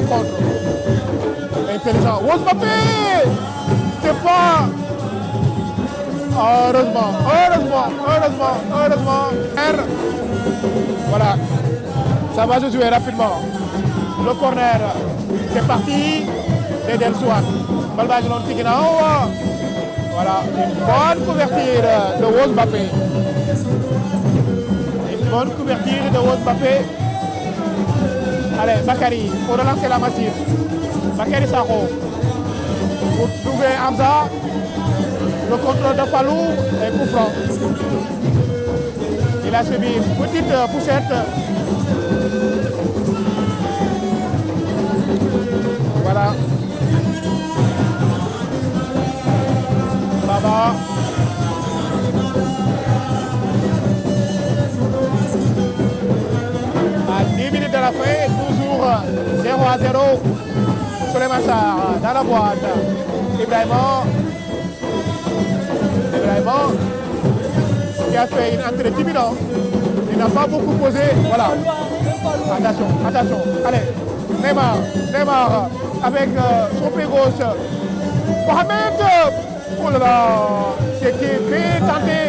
contre. Intelligent. Mbappé! C'est pas. Heureusement. Voilà. Ça va se jouer rapidement. Le corner. C'est parti. D'Eden Souane. Balbagnon Tiginao. Voilà. Une bonne couverture de Mbappé. Allez, Bakary, pour relancer la massive. Bakary Sakho. Pour trouver Hamza. Le contrôle de Fallou et coup franc. Il a subi une petite poussette. Voilà. Baba. 3-0. Souleymane Sarr dans la boîte. Ibrahima qui a fait une entrée timide. Il n'a pas beaucoup posé. Voilà. Attention. Allez. Neymar avec son pied gauche. Mohamed. Oh là là. C'était bien tenté.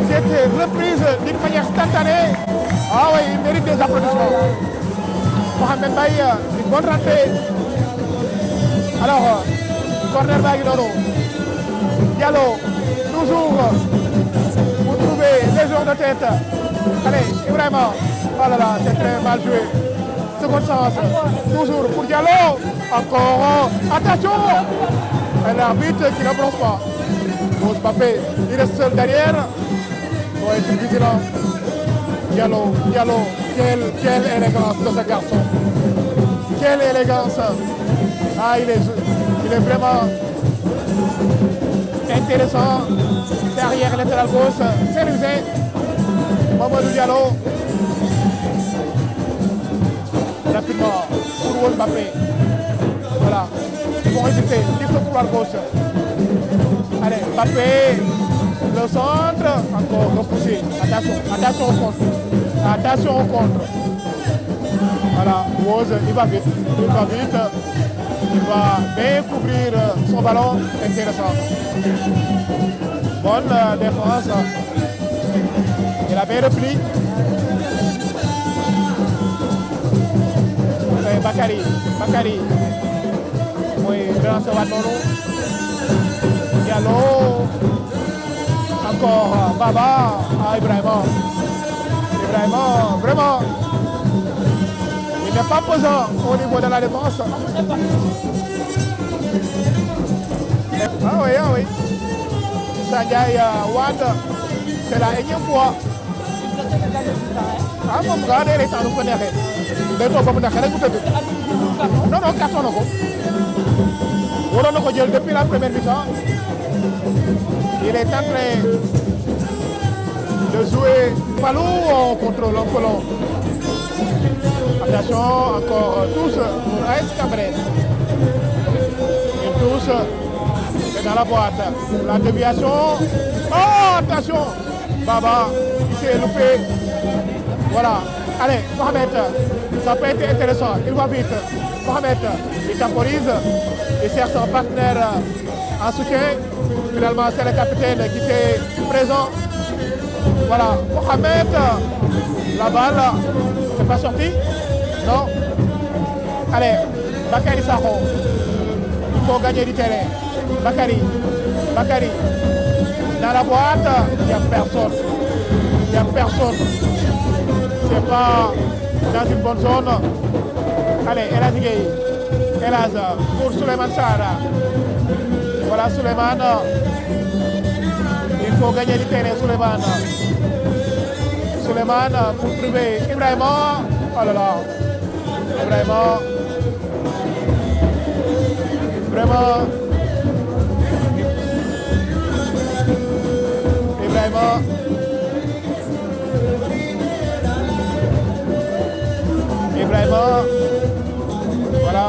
Cette reprise d'une manière instantanée. Ah oui, il mérite des applaudissements. Mohamed Baye, une bonne rentrée. Alors, corner Baye Nono. Diallo, toujours pour trouver les joueurs de tête. Allez, Ibrahima. Oh là là, c'est très mal joué. Seconde chance. Toujours pour Diallo. Encore. Attention. Et l'arbitre qui ne bronze pas. Rose Mbappé, il reste seul derrière. Il faut être vigilant. Diallo. Quelle élégance de ce garçon. Quelle élégance. Ah, il est vraiment intéressant. Derrière latéral gauche, c'est rusé. Mamadou Diallo. Rapidement pour Rose Mbappé. Voilà. Ils vont résister. Il faut couloir gauche. Allez, Mbappé. Le centre, encore repoussé. Attention au contre. Voilà, Rose, il va vite. Il va bien couvrir son ballon. Intéressant. Bonne défense. Il a bien repris. Bakary. Oui, relance Wanono. Diallo. Encore Baba à Ibrahima, vraiment, il n'est pas pesant au niveau de la défense. Ah oui. Sanjay Wade, c'est la énième fois. Ah mon gars, il est en train de non, carton. Depuis la première mi-temps. Il est en train de jouer Palou en contrôle, en colon. Attention, encore tous pour AS Cameroun. Ils tous, c'est dans la boîte. La déviation. Oh, attention. Baba, il s'est loupé. Voilà. Allez, Mohamed, ça peut être intéressant. Il va vite. Mohamed, il temporise. Il cherche son partenaire en soutien. Finalement, c'est le capitaine qui s'est présent. Voilà, Mohamed, la balle, c'est pas sorti. Non. Allez, Bakary Sakho. Il faut gagner du terrain. Bakary. Dans la boîte, il n'y a personne. C'est pas dans une bonne zone. Allez, Elaz Gueye. Elaz pour Souleymane Sarr. Voilà Souleymane. Il faut gagner du terrain, Souleymane pour trouver Ibrahima. Oh là là. Ibrahima. Vraiment. Ibrahima. Voilà.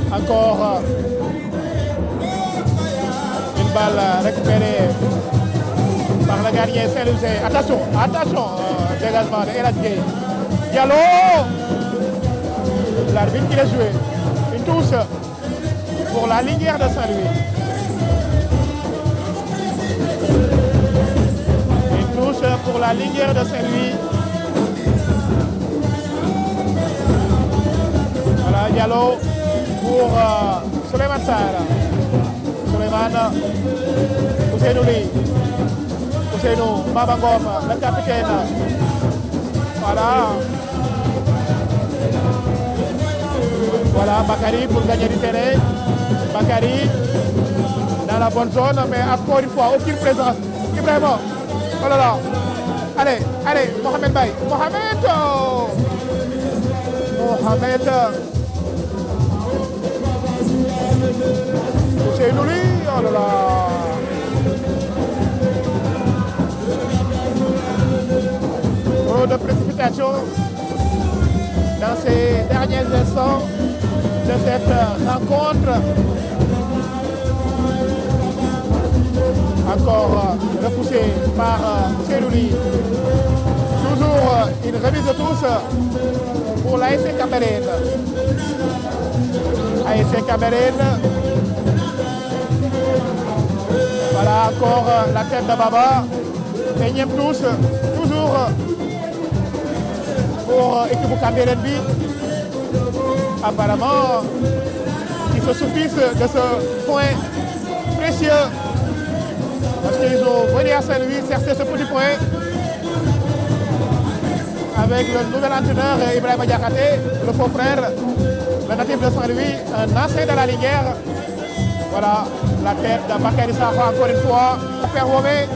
Encore une balle récupérée par le gardien Saint-Louis. Attention, dégagement de Elad Gueye. Diallo. L'arbitre qui l'a joué. Une touche pour la linière de Saint-Louis. Une touche pour la linière de Saint-Louis. Voilà, Diallo pour Souleymane Sarr. Souleymane, Ousseynou, Mabangom, le capitaine. Voilà, Bakary pour gagner du terrain. Bakary dans la bonne zone, mais encore une fois, aucune présence. Ibrahima, oh là là. Allez, Mohamed Baye. Mohamed. C'est lui, oh là là. Trop de précipitation dans ces derniers instants. cette rencontre. Encore repoussé par Selouli. Toujours une remise de tous pour l'ASC Cambérène. ASC Cambérène. Voilà encore la tête de Baba. Énième touche, toujours pour l'équipe Cambérène B. Apparemment, ils se suffisent de ce point précieux. Parce qu'ils ont venu à Saint-Louis chercher ce petit point avec le nouvel entraîneur Ibrahima Diakhaté, le faux frère, le natif de Saint-Louis, un ancien de la Liguère. Voilà la tête de Bakary Sakho encore une fois. Père Womé.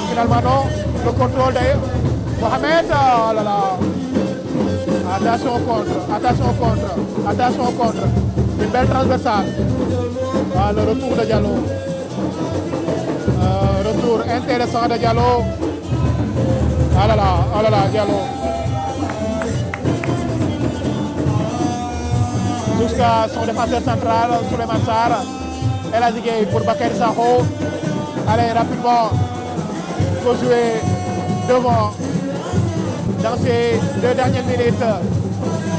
Finalement non, le contrôle de Mohamed. Oh là là. Attention au contre, attention au contre, attention au contre. Une belle transversale. Ah, le retour de Diallo. Retour intéressant de Diallo. Ah là là, Diallo. Jusqu'à son défenseur central, Souleymane Sarr. Elle a zigué pour Bakary Sakho. Allez, rapidement, il faut jouer devant. Dans ces 2 dernières minutes,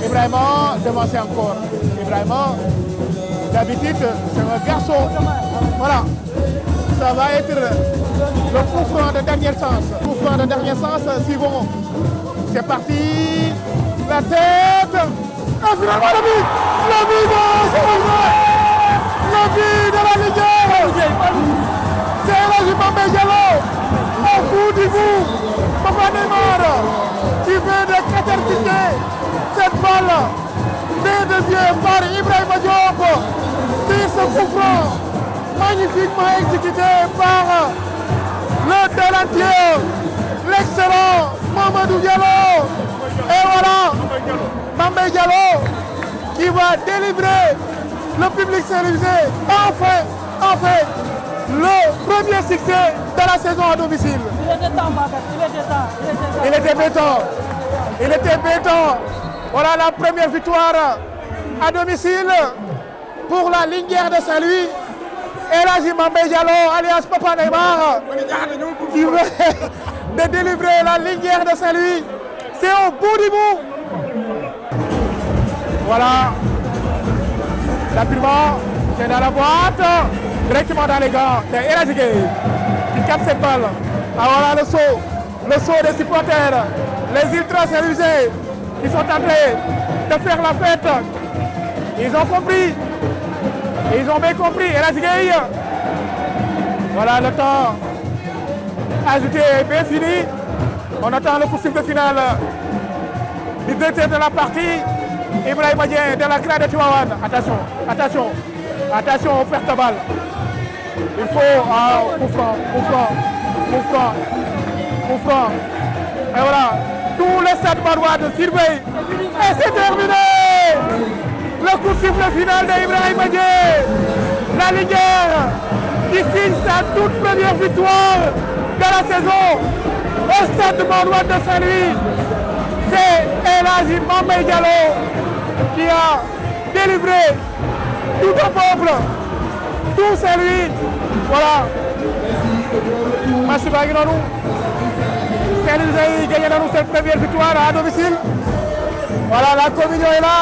Ibrahima devancé encore. Ibrahima, d'habitude, c'est un garçon. Voilà. Ça va être le coup franc de dernier sens. Coup franc de dernier sens, Sivon. C'est parti. La tête. Et finalement, le but. Le but de la Ligue. C'est Elhadji Mambé Diallo. Au bout du bout. Papa Neymar qui vient de caterpillar cette balle. Déviée par Ibrahima Diop. C'est ce coup franc. Magnifiquement exécuté par le talentueux, l'excellent Mamadou Diallo. Et voilà, Mambé Diallo qui va délivrer le public saint-louisien. Enfin, le premier succès de la saison à domicile. Il était béton. Voilà la première victoire à domicile pour la Liguère de Saint-Louis. Elhadji Mambé Diallo, alias Papa Neymar, qui veut de délivrer la Liguère de Saint-Louis. C'est au bout du bout. Voilà. Rapidement, c'est dans la boîte, directement dans les gants. C'est Elhadji qui capte cette balle. Ah voilà le saut des supporters, les ultras saint-louisiens qui sont en train de faire la fête. Ils ont compris. Ils ont bien compris. Elhadji Gueye. Voilà, le temps ajouté est bien fini. On attend le coup de finale du directeur de la partie, Ibrahima Dieng de la CRA de Tivaouane. Attention, on perd ta balle. Il faut coup franc. Et voilà, tout le stade marois surveille. Et c'est terminé. Le coup de sifflet final d'Ibrahima Dieng. La Liguère qui signe sa toute première victoire de la saison au stade marois de Saint-Louis. C'est Elhadji Mambé Diallo qui a délivré tout un peuple, tout Saint-Louis. Voilà. Match baa ngi noonu. Saint-Louis gagné nañu cette première victoire à domicile. Voilà, la communion est là.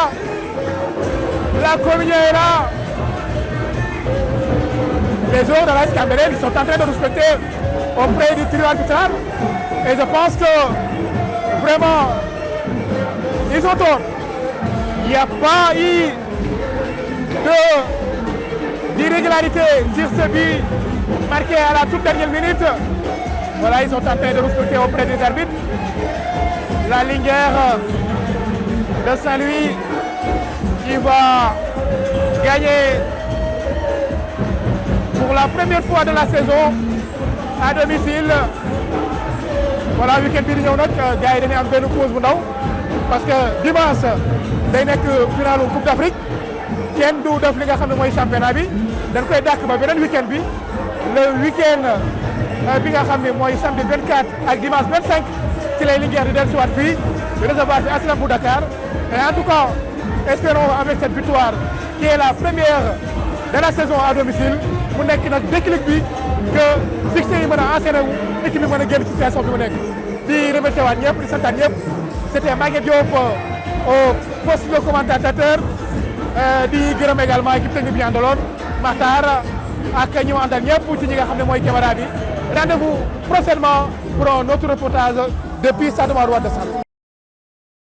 Les joueurs de l'AS Cambérène sont en train de respecter auprès du trio arbitral. Et je pense que vraiment, ils ont tort. Il n'y a pas eu d'irrégularité sur ce but marqué à la toute dernière minute. Voilà, ils sont en train de respecter auprès des arbitres. La Liguère de Saint-Louis qui va gagner pour la première fois de la saison à domicile. Voilà, week-end bi di ñëw nag gars yi dañuy am benn pause bu ndaw parce que dimanche day nekk finalu Coupe d'Afrique kenn du def li nga xam ne mooy championnat bi dañ koy dàkk ba beneen week-end bi le week-end bi nga xam ne mooy samedi 24 ak dimanche 25 ci lay Linguère di dellusiwaat fii di recevoir ci HLM bu Dakar et en tout cas espérons avec cette victoire qui est la première de la saison à domicile mu nekk nag déclic bi que succès yi mën a enchaîner wu équipe bi mën a génn situation bi mu nekk di remercier waat ñëpp di santaat ñëpp c'était Maguette Diop au poste de commentateur di gërëm également équipe technique bi ñu àndaloon Makhtar ak ñi mu àndal ñëpp ci ñi nga xam ne mooy caméra bi rendez-vous prochainement pour un autre reportage depuis Stade Mame Maodo Wade de Sall